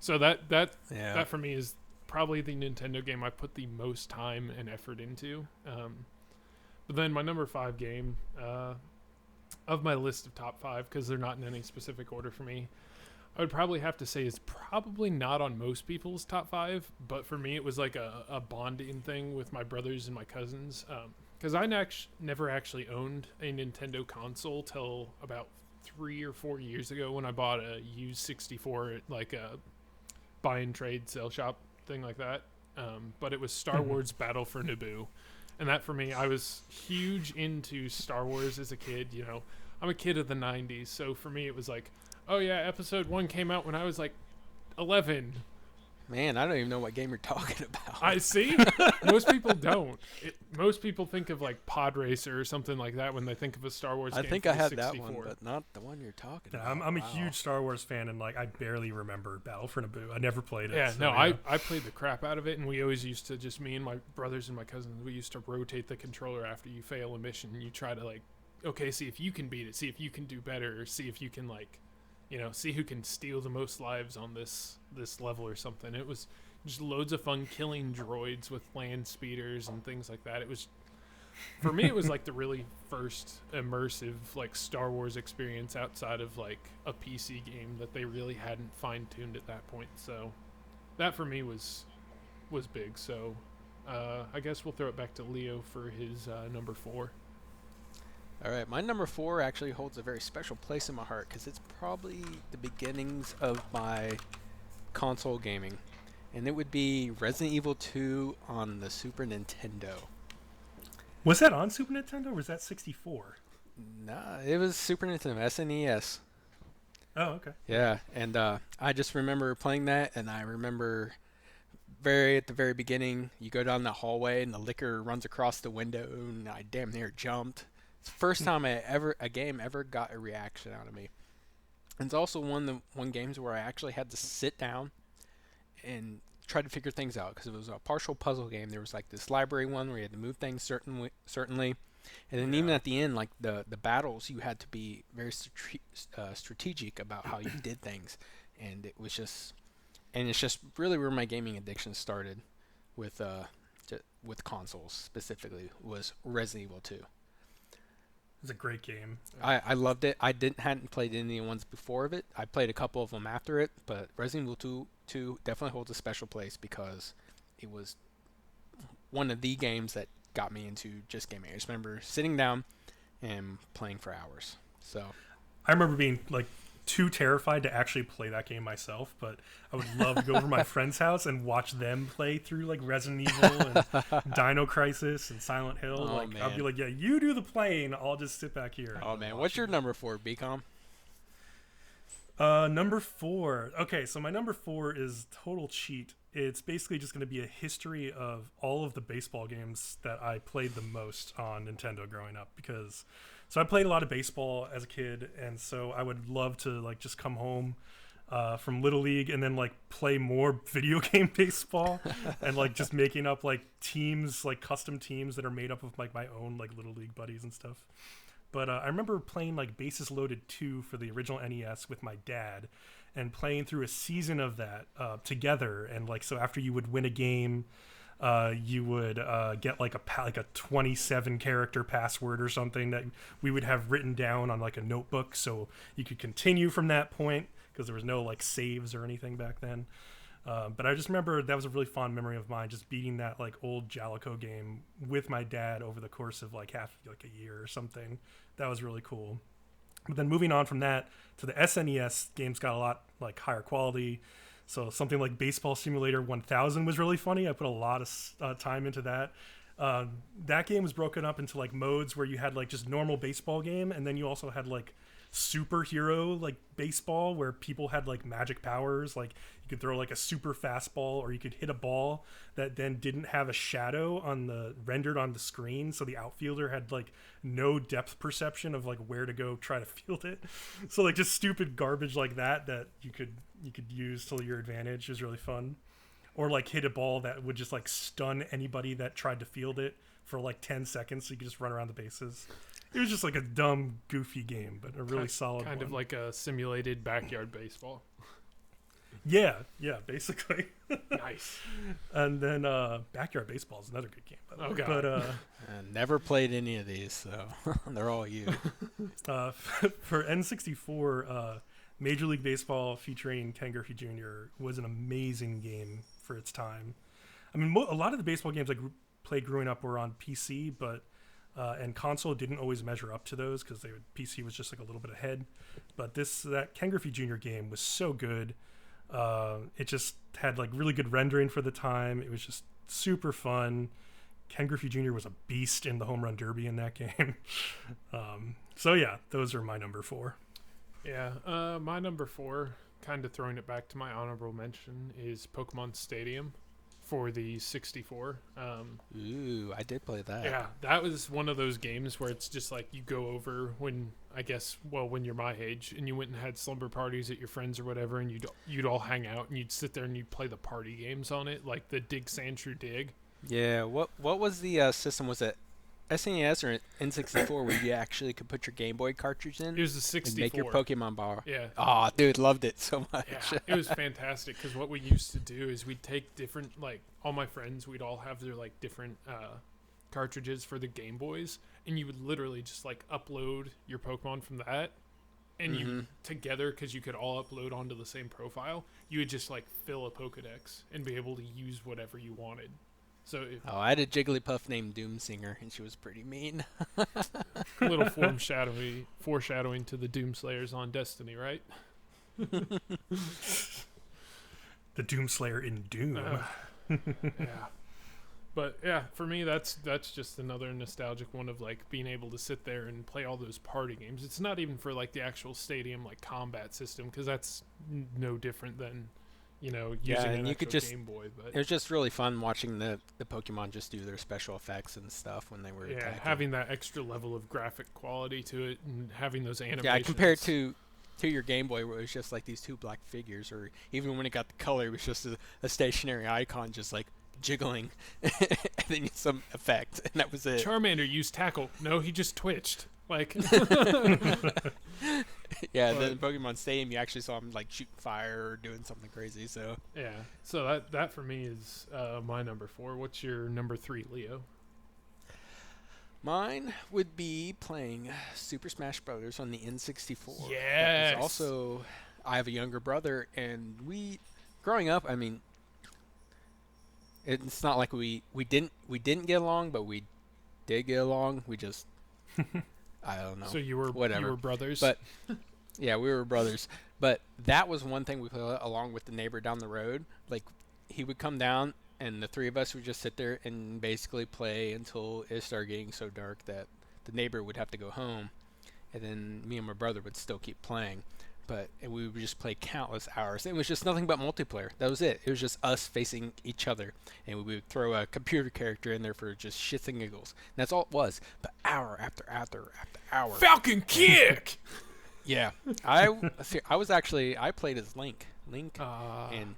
So that for me is probably the Nintendo game I put the most time and effort into. But then my number 5 game of my list of top 5, because they're not in any specific order for me, I would probably have to say is probably not on most people's top 5, but for me it was like a bonding thing with my brothers and my cousins. Because I never actually owned a Nintendo console till about 3 or 4 years ago when I bought a used 64 at like a buy and trade sale shop thing like that. But it was Star Wars Battle for Naboo. And that for me, I was huge into Star Wars as a kid. I'm a kid of the 90s. So for me, it was like, oh yeah, episode 1 came out when I was like 11.
Man, I don't even know what game you're talking about.
I see. Most people don't. Most people think of like Pod Racer or something like that when they think of a Star Wars game.
I think I had that one, but not the one you're talking about.
I'm a huge Star Wars fan, and like I barely remember Battle for Naboo. I never played it.
Yeah, so, I played the crap out of it, and we always used to just me and my brothers and my cousins. We used to rotate the controller after you fail a mission. You try to like okay, see if you can beat it, see if you can do better, or see if you can like, see who can steal the most lives on this level or something. It was just loads of fun killing droids with land speeders and things like that. It was, for me, it was like the really first immersive like Star Wars experience outside of like a PC game that they really hadn't fine-tuned at that point. So that for me was big. So I guess we'll throw it back to Leo for his number 4.
All right, my number 4 actually holds a very special place in my heart because it's probably the beginnings of my console gaming, and it would be Resident Evil 2 on the Super Nintendo.
Was that on Super Nintendo or was that 64?
Nah, it was Super Nintendo, SNES.
Oh, okay.
Yeah, and I just remember playing that, and I remember at the very beginning, you go down the hallway and the liquor runs across the window, and I damn near jumped. It's the first time a game ever got a reaction out of me. And it's also one games where I actually had to sit down and try to figure things out because it was a partial puzzle game. There was like this library one where you had to move things certainly, and then even at the end, like the battles, you had to be very strategic about how you did things, and it's just really where my gaming addiction started with consoles specifically was Resident Evil 2.
It's a great game.
I loved it. I hadn't played any ones before of it. I played a couple of them after it, but Resident Evil 2 definitely holds a special place because it was one of the games that got me into just gaming. I just remember sitting down and playing for hours. So
I remember being like too terrified to actually play that game myself, but I would love to go over to my friend's house and watch them play through like Resident Evil and Dino Crisis and Silent Hill.
Oh,
like
man.
I'll be like, yeah, you do the playing, I'll just sit back here.
Oh man, what's your number 4, BCom?
Number 4. Okay, so my number 4 is total cheat. It's basically just going to be a history of all of the baseball games that I played the most on Nintendo growing up so I played a lot of baseball as a kid, and so I would love to like just come home from Little League and then like play more video game baseball and like just making up like teams, like custom teams that are made up of like my own like Little League buddies and stuff. But I remember playing like Bases Loaded 2 for the original NES with my dad and playing through a season of that together. And like, so after you would win a game, you would get like a 27 character password or something that we would have written down on like a notebook, so you could continue from that point because there was no like saves or anything back then. But I just remember that was a really fond memory of mine, just beating that like old Jalico game with my dad over the course of like a year or something. That was really cool. But then moving on from that to the SNES, games got a lot like higher quality. So something like Baseball Simulator 1000 was really funny. I put a lot of time into that. That game was broken up into like modes where you had like just normal baseball game, and then you also had like superhero like baseball where people had like magic powers. Like you could throw like a super fastball, or you could hit a ball that then didn't have a shadow rendered on the screen, so the outfielder had like no depth perception of like where to go try to field it. So like just stupid garbage like that you could use to your advantage is really fun. Or like hit a ball that would just like stun anybody that tried to field it for like 10 seconds, so you could just run around the bases. It was just like a dumb, goofy game, but a really solid
kind
one.
of like a simulated backyard baseball.
Yeah, basically.
Nice.
And then Backyard Baseball is another good game, by the way.
Okay.
But
I never played any of these, so they're all you.
for N64, Major League Baseball featuring Ken Griffey Jr. was an amazing game for its time. I mean, a lot of the baseball games I played growing up were on PC, but and console didn't always measure up to those because PC was just like a little bit ahead. But that Ken Griffey Jr. game was so good. It just had like really good rendering for the time. It was just super fun. Ken Griffey Jr. was a beast in the home run derby in that game. So yeah, those are my number 4.
Yeah, my number 4, kind of throwing it back to my honorable mention, is Pokemon Stadium for the 64.
Ooh, I did play that.
Yeah, that was one of those games where it's just like you go over when you're my age, and you went and had slumber parties at your friends or whatever, and you'd all hang out and you'd sit there and you'd play the party games on it, like the Dig Sandshrew Dig.
Yeah, what was the system? Was it SNES or N64 where you actually could put your Game Boy cartridge in
It was the
and
64.
make your Pokemon bar.
Yeah.
Oh, dude, loved it so much.
Yeah, it was fantastic because what we used to do is we'd take different, like, all my friends, we'd all have their, like, different cartridges for the Game Boys, and you would literally just, like, upload your Pokemon from that, and you, together, because you could all upload onto the same profile, you would just, like, fill a Pokedex and be able to use whatever you wanted. So
I had a Jigglypuff named Doomsinger, and she was pretty mean.
a little foreshadowing to the Doomslayers on Destiny, right?
The Doomslayer in Doom.
Yeah. But yeah, for me, that's just another nostalgic one of like being able to sit there and play all those party games. It's not even for like the actual stadium like combat system because that's no different than using an actual Game Boy. But
it was just really fun watching the Pokemon just do their special effects and stuff when they were attacking.
Having that extra level of graphic quality to it and having those animations.
Yeah, compared to your Game Boy where it was just like these two black figures, or even when it got the color, it was just a stationary icon just like jiggling and then some effect, and that was it.
Charmander used tackle. No, he just twitched. Like
yeah, then in Pokemon Stadium you actually saw him like shooting fire or doing something crazy. So
yeah, so that for me is my number 4. What's your number 3, Leo?
Mine would be playing Super Smash Brothers on the N64.
Yes.
Also, I have a younger brother, and growing up, I mean, it's not like we didn't get along, but we did get along. We just I don't know.
So you were brothers,
but yeah, we were brothers. But that was one thing we played along with the neighbor down the road. Like he would come down, and the three of us would just sit there and basically play until it started getting so dark that the neighbor would have to go home, and then me and my brother would still keep playing. But we would just play countless hours. It was just nothing but multiplayer. That was it. It was just us facing each other. And we would throw a computer character in there for just shits and giggles. And that's all it was. But hour after hour.
Falcon Kick!
Yeah. I played as Link. Link and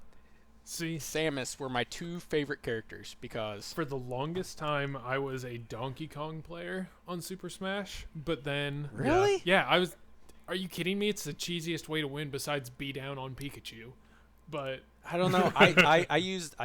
Samus were my two favorite characters because...
For the longest time, I was a Donkey Kong player on Super Smash. But then...
Really?
Yeah, I was... Are you kidding me? It's the cheesiest way to win besides be down on Pikachu. But
I don't know. I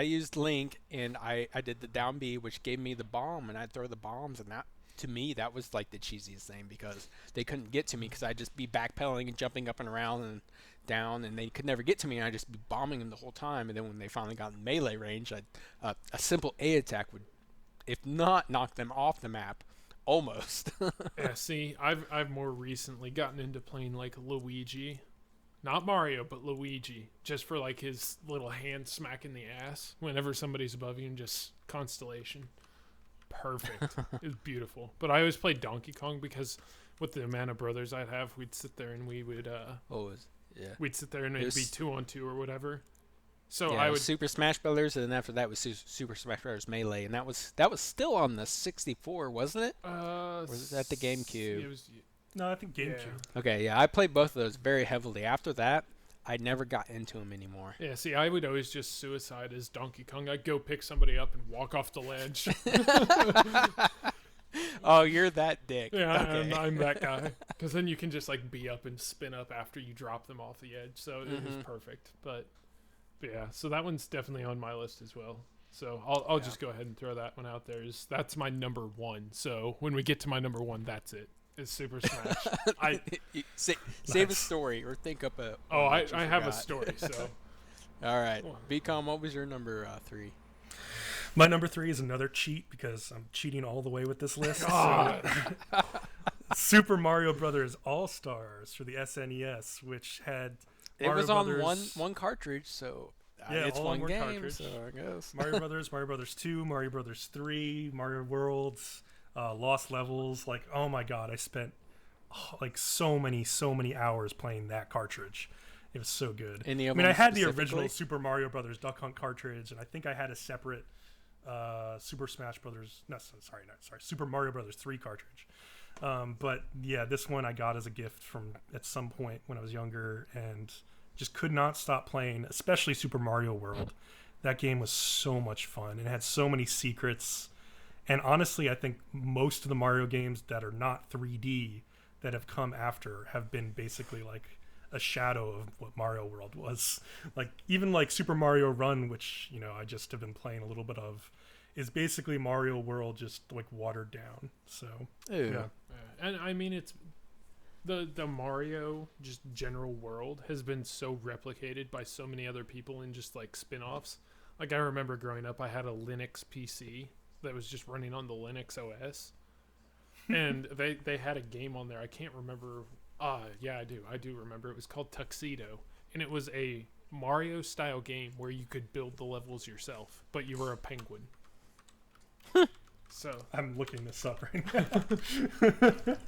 used Link, and I did the down B, which gave me the bomb, and I'd throw the bombs, and that to me that was like the cheesiest thing because they couldn't get to me because I'd just be backpedaling and jumping up and around and down, and they could never get to me, and I'd just be bombing them the whole time. And then when they finally got in melee range, a simple A attack would, if not knock them off the map, almost.
Yeah, see, I've more recently gotten into playing like Luigi, not Mario, but Luigi, just for like his little hand smack in the ass whenever somebody's above you and just Constellation. Perfect. It was beautiful. But I always played Donkey Kong because with the amount of brothers I'd have, we'd sit there and we would we'd sit there and it'd be 2-on-2 or whatever. So
yeah,
I would
Super Smash Brothers, and then after that was Super Smash Brothers Melee, and that was still on the 64, wasn't it? Or was that the GameCube?
It was,
No, I think GameCube.
Yeah.
Okay, yeah, I played both of those very heavily. After that, I never got into them anymore.
Yeah, see, I would always just suicide as Donkey Kong. I'd go pick somebody up and walk off the ledge.
Oh, you're that dick.
Yeah,
okay.
I'm that guy. Because then you can just like be up and spin up after you drop them off the edge. So it was perfect. But yeah, so that one's definitely on my list as well. So I'll just go ahead and throw that one out there. That's my number 1. So when we get to my number 1, that's it. Is Super Smash.
Save a story or think up a.
I have a story. So
all right, BCom, what was your number 3?
My number 3 is another cheat because I'm cheating all the way with this list. So, Super Mario Brothers All Stars for the SNES, which had
Mario was
Brothers,
on one cartridge, so it's
all
one
on one
game.
cartridge.
So I guess
Mario Brothers 2, Mario Brothers 3, Mario Worlds, Lost Levels. Like, oh my god, I spent like so many hours playing that cartridge. It was so good.
I
I had the original Super Mario Brothers Duck Hunt cartridge, and I think I had a separate Super Smash Brothers. Super Mario Brothers 3 cartridge. But yeah, this one I got as a gift from at some point when I was younger, and just could not stop playing, especially Super Mario World. That game was so much fun, and it had so many secrets, And honestly, I think most of the Mario games that are not 3D that have come after have been basically like a shadow of what Mario World was. Like even like Super Mario Run, which, you know, I just have been playing a little bit of, is basically Mario World just like watered down. So
Ew.
Yeah. And I mean, it's the Mario just general world has been so replicated by so many other people in just like spin-offs. Like I remember growing up, I had a Linux PC that was just running on the Linux OS, and they had a game on there. I can't remember. Yeah, I do remember. It was called Tuxedo, and it was a Mario style game where you could build the levels yourself, but you were a penguin. So
I'm looking this up right now.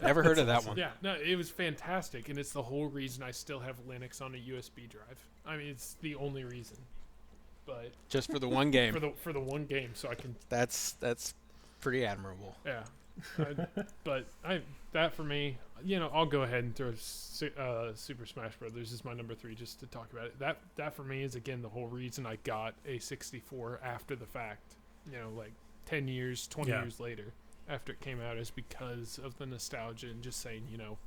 Never heard of that one.
yeah, no, it was fantastic, and it's the whole reason I still have Linux on a USB drive. I mean, it's the only reason. But
Just for the one game.
for the one game, so I can.
That's pretty admirable.
Yeah, that for me, you know, I'll go ahead and throw Super Smash Brothers as my number 3 just to talk about it. That for me is again the whole reason I got a 64 after the fact. You know, like 10 years, 20 years later, after it came out, is because of the nostalgia and just saying, you know,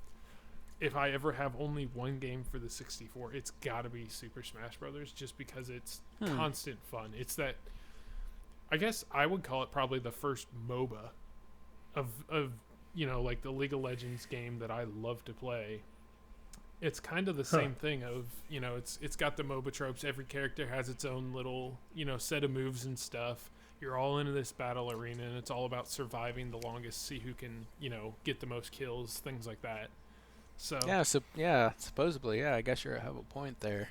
if I ever have only one game for the 64, it's got to be Super Smash Brothers, just because it's constant fun. It's that, I guess I would call it probably the first MOBA of you know, like the League of Legends game that I love to play. It's kind of the same thing of, you know, it's got the MOBA tropes. Every character has its own little, you know, set of moves and stuff. You're all into this battle arena, and it's all about surviving the longest, see who can, you know, get the most kills, things like that. So
Supposedly, I guess you have a point there.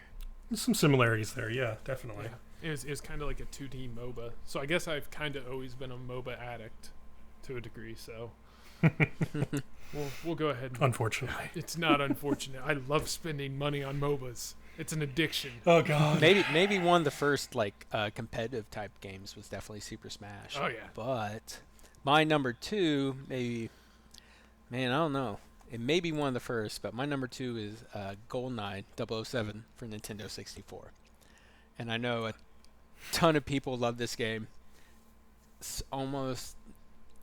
There's some similarities there, yeah, definitely.
yeah, it was kind of like a 2D MOBA. So I guess I've kind of always been a MOBA addict to a degree. So we'll go ahead.
Unfortunately,
it's not unfortunate. I love spending money on MOBAs. It's an addiction.
Oh god.
Maybe one of the first like competitive type games was definitely Super Smash.
Oh yeah.
But my number 2, maybe, man, I don't know. It may be one of the first, but my number 2 is GoldenEye 007 for Nintendo 64. And I know a ton of people love this game. It's almost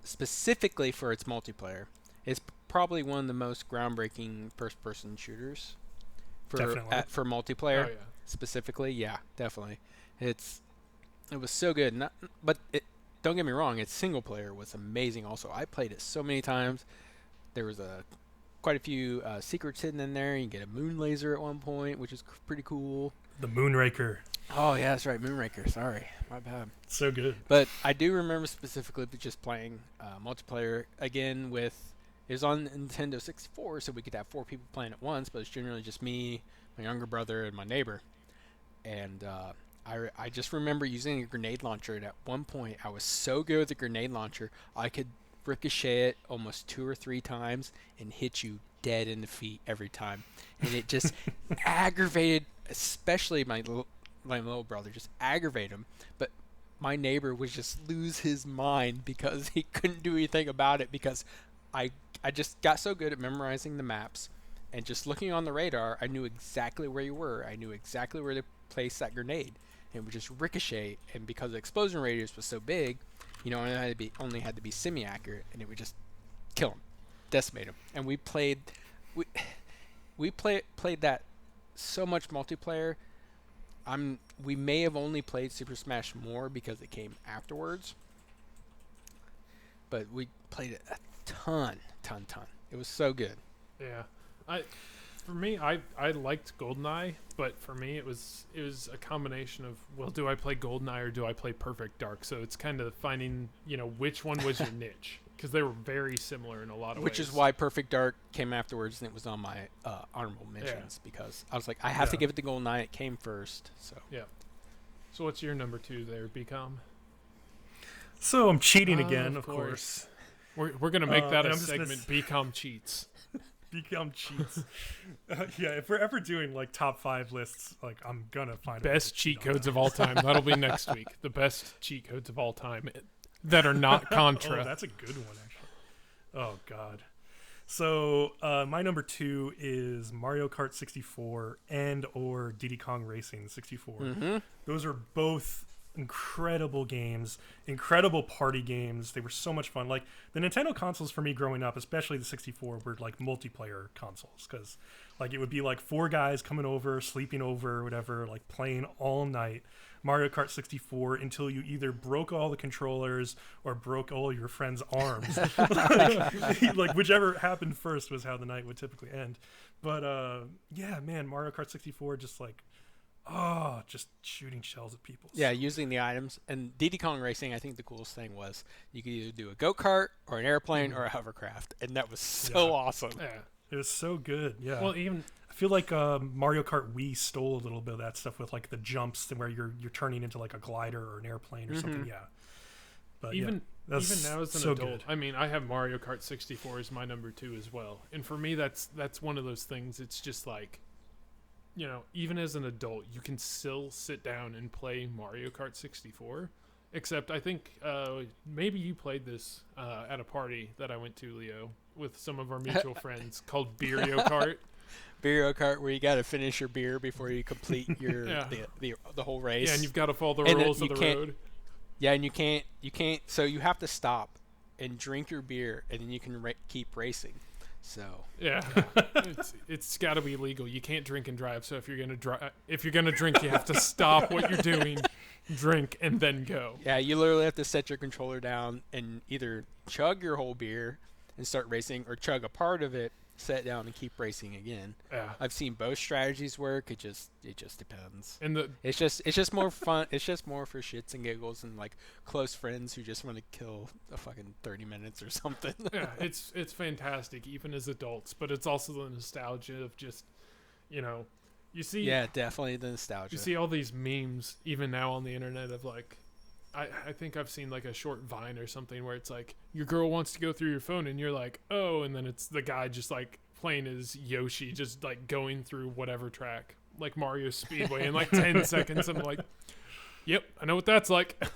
specifically for its multiplayer. It's probably one of the most groundbreaking first-person shooters for multiplayer.
Oh yeah.
Specifically, yeah, definitely. It was so good. Don't get me wrong, its single player was amazing also. I played it so many times. There was quite a few secrets hidden in there. You get a moon laser at one point, which is pretty cool.
The Moonraker.
Oh yeah, that's right, Moonraker. Sorry, my bad.
So good.
But I do remember specifically just playing multiplayer again with. It was on Nintendo 64, so we could have 4 people playing at once, but it's generally just me, my younger brother, and my neighbor. And I just remember using a grenade launcher, and at one point I was so good with the grenade launcher, I could ricochet it almost 2 or 3 times and hit you dead in the feet every time. And it just aggravated, especially my little brother, just aggravated him. But my neighbor would just lose his mind because he couldn't do anything about it, because I just got so good at memorizing the maps and just looking on the radar. I knew exactly where you were. I knew exactly where to place that grenade. It would just ricochet, and because the explosion radius was so big, you know, it only had to be semi-accurate, and it would just kill him, decimate him. And we played that so much multiplayer. We may have only played Super Smash more because it came afterwards, but we played it a ton. It was so good.
Yeah, for me, I liked GoldenEye, but for me it was a combination of, well, do I play GoldenEye or do I play Perfect Dark? So it's kind of finding, you know, which one was your niche, because they were very similar in a lot of ways.
Which is why Perfect Dark came afterwards, and it was on my honorable mentions, because I was like, I have to give it to GoldenEye. It came first, so.
Yeah. So what's your number 2 there, BCom?
So I'm cheating again, of course.
We're gonna make that a segment. BCom cheats.
BCom cheats. Yeah, if we're ever doing like top 5 lists, like I'm gonna find
best cheat codes of all time. That'll be next week. The best cheat codes of all time that are not Contra.
Oh, that's a good one, actually. Oh god. So my number 2 is Mario Kart 64 and or Diddy Kong Racing 64.
Mm-hmm.
Those are both incredible games, incredible party games. They were so much fun. Like the Nintendo consoles for me growing up, especially the 64, were like multiplayer consoles because like it would be like 4 guys coming over, sleeping over, whatever, like playing all night Mario Kart 64 until you either broke all the controllers or broke all your friends' arms. like whichever happened first was how the night would typically end. But yeah, man, Mario Kart 64 just like just shooting shells at people.
Yeah, using the items. And Diddy Kong Racing, I think the coolest thing was you could either do a go-kart or an airplane or a hovercraft. And that was so awesome.
Yeah.
It was so good. Yeah.
Well, even
I feel like Mario Kart Wii stole a little bit of that stuff with like the jumps where you're turning into like a glider or an airplane or something. Yeah. But
even now as an
so
adult,
good.
I mean, I have Mario Kart 64 as my number 2 as well. And for me, that's one of those things. It's just like, you know, even as an adult, you can still sit down and play Mario Kart 64. Except I think maybe you played this at a party that I went to, Leo, with some of our mutual friends called Beerio Kart.
Beerio Kart, where you got to finish your beer before you complete your the whole race.
Yeah, and you've got to follow the rules of the road.
Yeah, and you can't. So you have to stop and drink your beer, and then you can keep racing. So
yeah, it's got to be legal. You can't drink and drive. So if you're gonna drink, you have to stop what you're doing, drink, and then go.
Yeah, you literally have to set your controller down and either chug your whole beer and start racing, or chug a part of it, set down, and keep racing again.
Yeah,
I've seen both strategies work. It just depends.
And
it's just more fun. It's just more for shits and giggles and like close friends who just want to kill a fucking 30 minutes or something.
Yeah, it's fantastic even as adults, but it's also the nostalgia of just, you know, you see.
Yeah, definitely the nostalgia.
You see all these memes even now on the internet of like, I think I've seen like a short Vine or something where it's like your girl wants to go through your phone and you're like, oh, and then it's the guy just like playing as Yoshi, just like going through whatever track, like Mario Speedway in like 10 seconds. I'm like, yep, I know what that's like.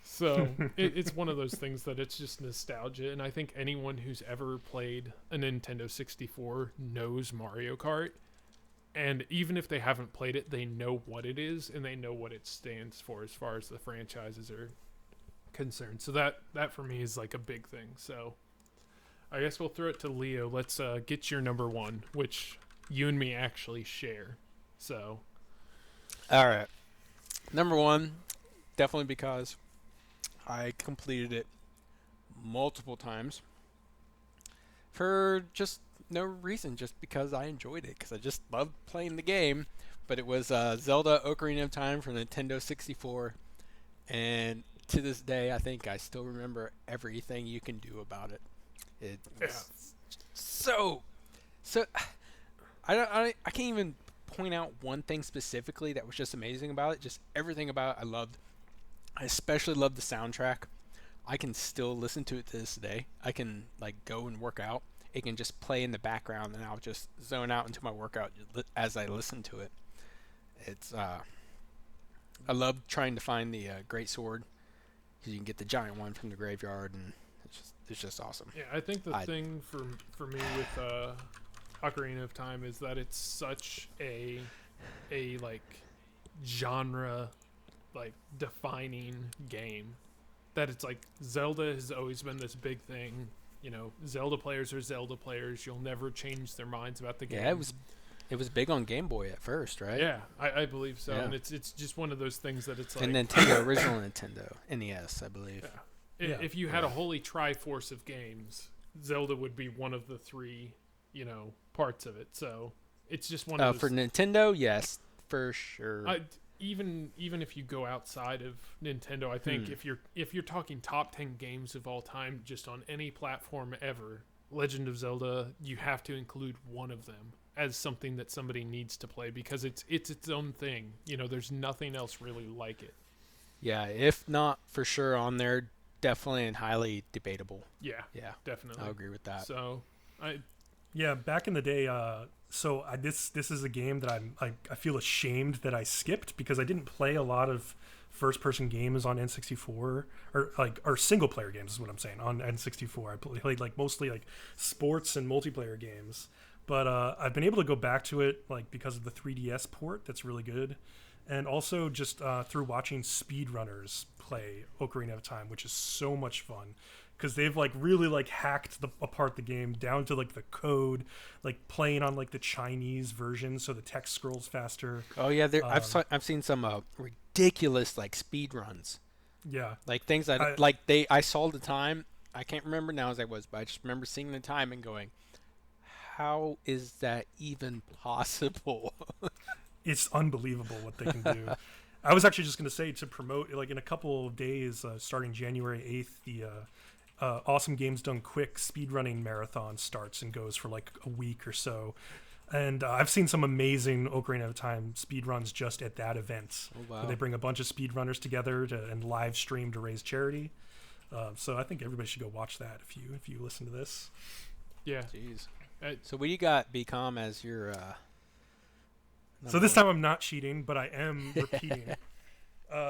So it's one of those things that it's just nostalgia. And I think anyone who's ever played a Nintendo 64 knows Mario Kart. And even if they haven't played it, they know what it is and they know what it stands for as far as the franchises are concerned. So that for me is like a big thing. So I guess we'll throw it to Leo. Let's get your number 1, which you and me actually share. So,
all right, number 1, definitely because I completed it multiple times for just no reason, just because I enjoyed it, because I just loved playing the game. But it was Zelda Ocarina of Time for Nintendo 64, and to this day, I think I still remember everything you can do about it. It was so. I can't even point out one thing specifically that was just amazing about it. Just everything about it I loved. I especially loved the soundtrack. I can still listen to it to this day. I can like go and work out. It can just play in the background, and I'll just zone out into my workout as I listen to it. It's I love trying to find the great sword, because you can get the giant one from the graveyard, and it's just awesome.
Yeah, I think the thing for me with Ocarina of Time is that it's such a like genre like defining game that it's like Zelda has always been this big thing. You know, Zelda players are Zelda players. You'll never change their minds about the game.
Yeah, it was big on Game Boy at first, right?
Yeah, I believe so.
Yeah.
And it's just one of those things that it's like...
And Nintendo, original Nintendo, NES, I believe.
Yeah. If you had a holy triforce of games, Zelda would be one of the 3, you know, parts of it. So it's just one of those...
For Nintendo, yes, for sure.
Even if you go outside of Nintendo, I think if you're talking top 10 games of all time, just on any platform ever, Legend of Zelda, you have to include one of them as something that somebody needs to play, because it's its own thing. You know, there's nothing else really like it.
Yeah, if not for sure on there, definitely and highly debatable.
Yeah, definitely.
I'll agree with that.
So,
back in the day, this is a game that I feel ashamed that I skipped, because I didn't play a lot of first-person games on N64, or single-player games is what I'm saying, on N64. I played like mostly like sports and multiplayer games, but I've been able to go back to it like because of the 3DS port that's really good, and also just through watching speedrunners play Ocarina of Time, which is so much fun because they've like really like hacked apart the game down to like the code, like playing on like the Chinese version so the text scrolls faster.
Oh yeah, I've seen some ridiculous like speed runs.
Yeah,
Like things that I saw the time. I can't remember now as I was, but I just remember seeing the time and going, "How is that even possible?"
it's unbelievable what they can do. I was actually just going to say to promote, like in a couple of days, starting January 8th, the Awesome Games Done Quick speedrunning marathon starts and goes for like a week or so. And I've seen some amazing Ocarina of Time speedruns just at that event.
Oh, wow.
Where they bring a bunch of speedrunners together and live stream to raise charity. So I think everybody should go watch that if you listen to this.
Yeah.
Jeez. So what do you got, BCom, as your...
So this time I'm not cheating, but I am repeating.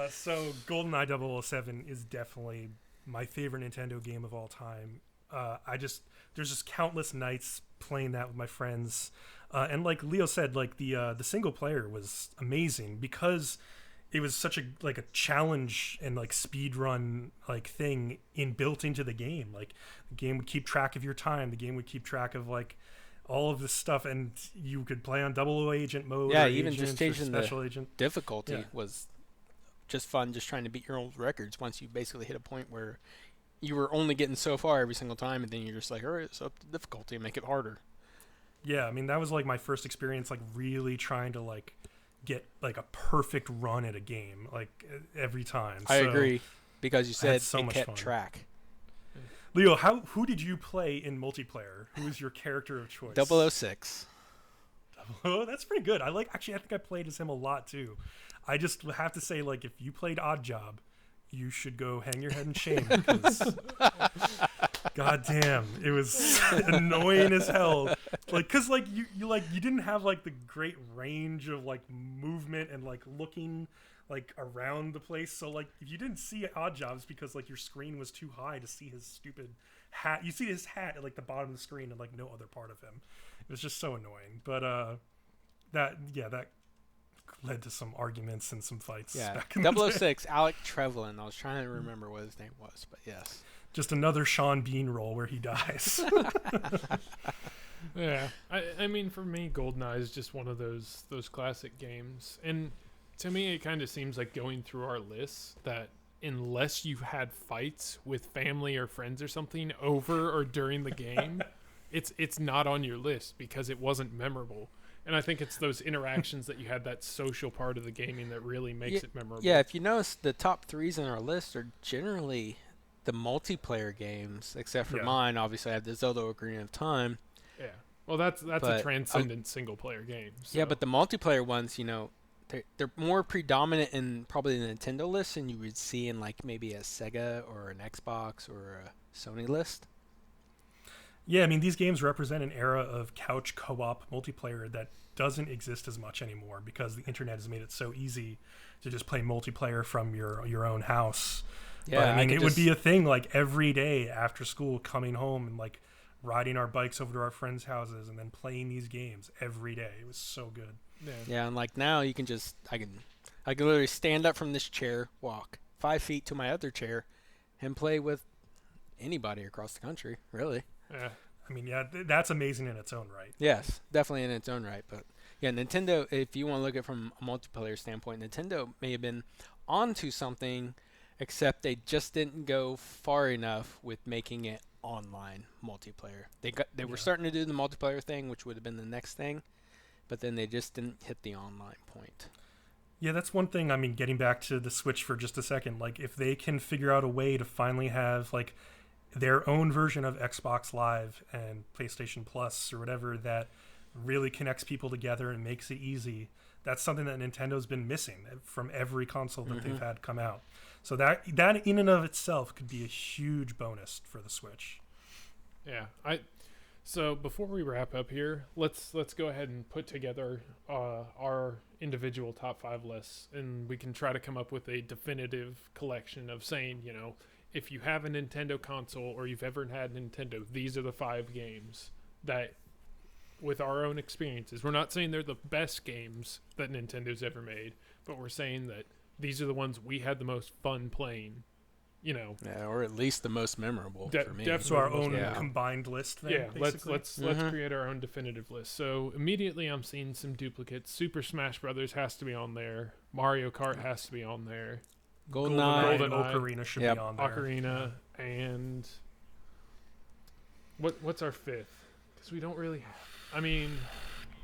So GoldenEye 007 is definitely my favorite Nintendo game of all time. There's just countless nights playing that with my friends. And like Leo said, like the single player was amazing because it was such a challenge and like speed run like thing built into the game. Like the game would keep track of your time. The game would keep track of like all of this stuff, and you could play on 00 agent mode.
Yeah,
or
even
agent
just
or
changing
special
the
agent.
difficulty was just fun. Just trying to beat your old records once you basically hit a point where you were only getting so far every single time, and then you're just like, all right, so up the difficulty and make it harder.
Yeah, I mean that was like my first experience, like really trying to like get like a perfect run at a game, like every time.
I agree, because you said
so
it
much
kept
fun.
track.
Leo, who did you play in multiplayer? Who was your character of choice?
006.
Oh, that's pretty good. I think I played as him a lot too. I just have to say, like, if you played Odd Job, you should go hang your head in shame because god damn, it was annoying as hell. Like, cause like you didn't have like the great range of like movement and like looking like around the place. So like if you didn't see Odd Jobs because like your screen was too high to see his stupid hat, you see his hat at like the bottom of the screen and like no other part of him. It was just so annoying. But that led to some arguments and some fights.
Yeah,
back in the day.
006, Alec Trevelyan. I was trying to remember what his name was, but yes.
Just another Sean Bean role where he dies.
Yeah, I mean, for me, GoldenEye is just one of those classic games, and to me, it kind of seems like going through our lists that unless you had fights with family or friends or something over or during the game, it's not on your list because it wasn't memorable. And I think it's those interactions that you had, that social part of the gaming, that really makes it memorable.
Yeah, if you notice, the top threes on our list are generally the multiplayer games, except for mine. Obviously, I have the Zelda Ocarina of Time.
Yeah. Well, that's a transcendent single-player game. So.
Yeah, but the multiplayer ones, they're more predominant in probably the Nintendo list than you would see in like maybe a Sega or an Xbox or a Sony list.
Yeah, I mean, these games represent an era of couch co-op multiplayer that doesn't exist as much anymore because the internet has made it so easy to just play multiplayer from your own house.
Yeah,
but, I mean, it would be a thing like every day after school, coming home and like riding our bikes over to our friends' houses and then playing these games every day. It was so good.
Yeah, and like now you can just I can literally stand up from this chair, walk 5 feet to my other chair, and play with anybody across the country. Really.
Yeah.
I mean, yeah, that's amazing in its own right.
Yes, definitely in its own right. But yeah, Nintendo, if you want to look at it from a multiplayer standpoint, Nintendo may have been onto something, except they just didn't go far enough with making it online multiplayer. They were starting to do the multiplayer thing, which would have been the next thing, but then they just didn't hit the online point.
Yeah, that's one thing. I mean, getting back to the Switch for just a second, like if they can figure out a way to finally have like their own version of Xbox Live and PlayStation Plus or whatever that really connects people together and makes it easy, that's something that Nintendo's been missing from every console that they've had come out. So that in and of itself could be a huge bonus for the Switch.
Yeah, So before we wrap up here, let's go ahead and put together our individual top 5 lists, and we can try to come up with a definitive collection of saying, if you have a Nintendo console or you've ever had Nintendo, these are the 5 games that with our own experiences. We're not saying they're the best games that Nintendo's ever made, but we're saying that these are the ones we had the most fun playing. You know,
Yeah, or at least the most memorable for me.
definitely
So our own
Yeah.
combined list. Then,
yeah,
basically?
let's create our own definitive list. So immediately I'm seeing some duplicates. Super Smash Brothers has to be on there. Mario Kart has to be on there.
GoldenEye.
and
GoldenEye.
Ocarina should
Yep.
be on there.
Ocarina and what's our fifth? Because we don't really have. I mean,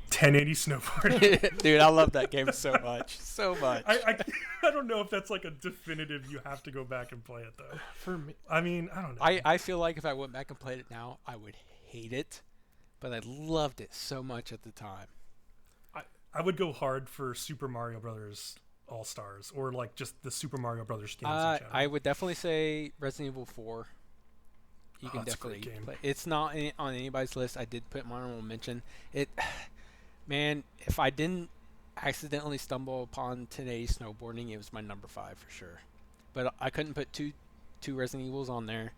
1080 snowboard.
Dude, I love that game so much. So much.
I don't know if that's like a definitive. You have to go back and play it though.
for me,
I mean, I don't know.
I feel like if I went back and played it now, I would hate it. But I loved it so much at the time.
I would go hard for Super Mario Brothers All Stars, or like just the Super Mario Brothers games. In general.
I would definitely say Resident Evil 4. You can
that's a great
definitely
game.
play. It's not on anybody's list. I did put my honorable mention. It, man, if I didn't accidentally stumble upon today's snowboarding, it was my number 5 for sure. But I couldn't put two Resident Evils on there,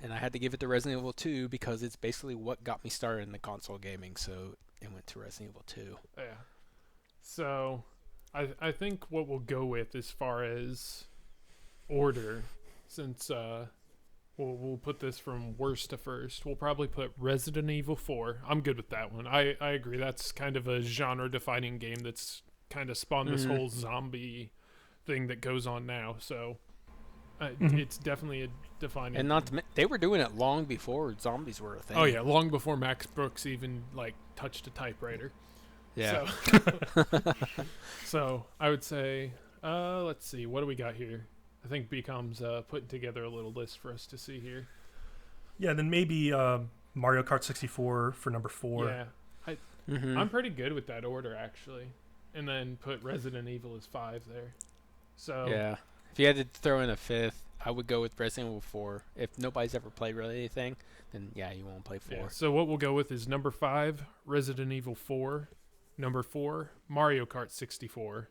and I had to give it to Resident Evil 2 because it's basically what got me started in the console gaming. So it went to Resident Evil 2.
yeah. So, I think what we'll go with as far as order, since we'll put this from worst to first. We'll probably put Resident Evil 4. I'm good with that one. I agree. That's kind of a genre-defining game that's kind of spawned this whole zombie thing that goes on now. So it's definitely a defining.
And not to, they were doing it long before zombies were a thing.
Oh yeah, long before Max Brooks even like touched a typewriter.
Yeah.
So I would say, let's see, what do we got here? I think BCom's putting together a little list for us to see here.
Yeah, then maybe Mario Kart 64 for number 4.
Yeah,
Mm-hmm.
I'm pretty good with that order actually, and then put Resident Evil as 5 there. So
Yeah. If you had to throw in a 5th, I would go with Resident Evil 4. If nobody's ever played really anything, then yeah, you won't play 4.
yeah. So what we'll go with is number 5, Resident Evil 4. Number 4, Mario Kart 64.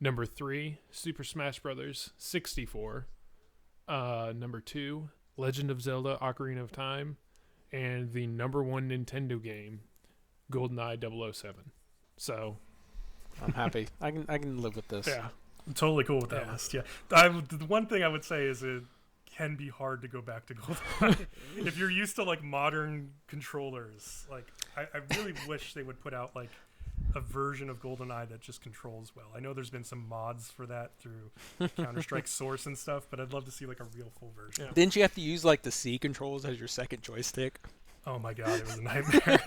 Number 3, Super Smash Brothers 64. Number 2, Legend of Zelda: Ocarina of Time, and the number 1 Nintendo game, GoldenEye 007. So
I'm happy. I can live with this.
yeah,
I'm totally cool with that
Yeah.
list. Yeah, the one thing I would say is it can be hard to go back to GoldenEye if you're used to like modern controllers. Like, I really wish they would put out like a version of GoldenEye that just controls well. I know there's been some mods for that through Counter-Strike Source and stuff, but I'd love to see like a real full version.
Yeah.
Didn't you have to use like the C controls as your second joystick?
Oh my god, it was a nightmare.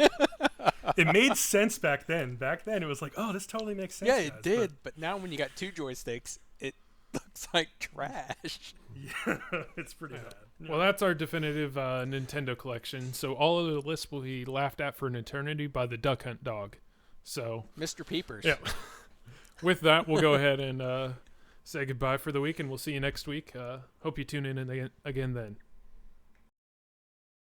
It made sense back then. Back then, it was like, oh, this totally makes sense.
Yeah, it
guys,
did. But now when you got 2 joysticks, it looks like trash.
But yeah, it's pretty
Yeah.
bad.
Well, that's our definitive Nintendo collection. So all of the lists will be laughed at for an eternity by the Duck Hunt dog. So
Mr. Peepers.
yeah. With that, we'll go ahead and say goodbye for the week, and we'll see you next week. Hope you tune in again then.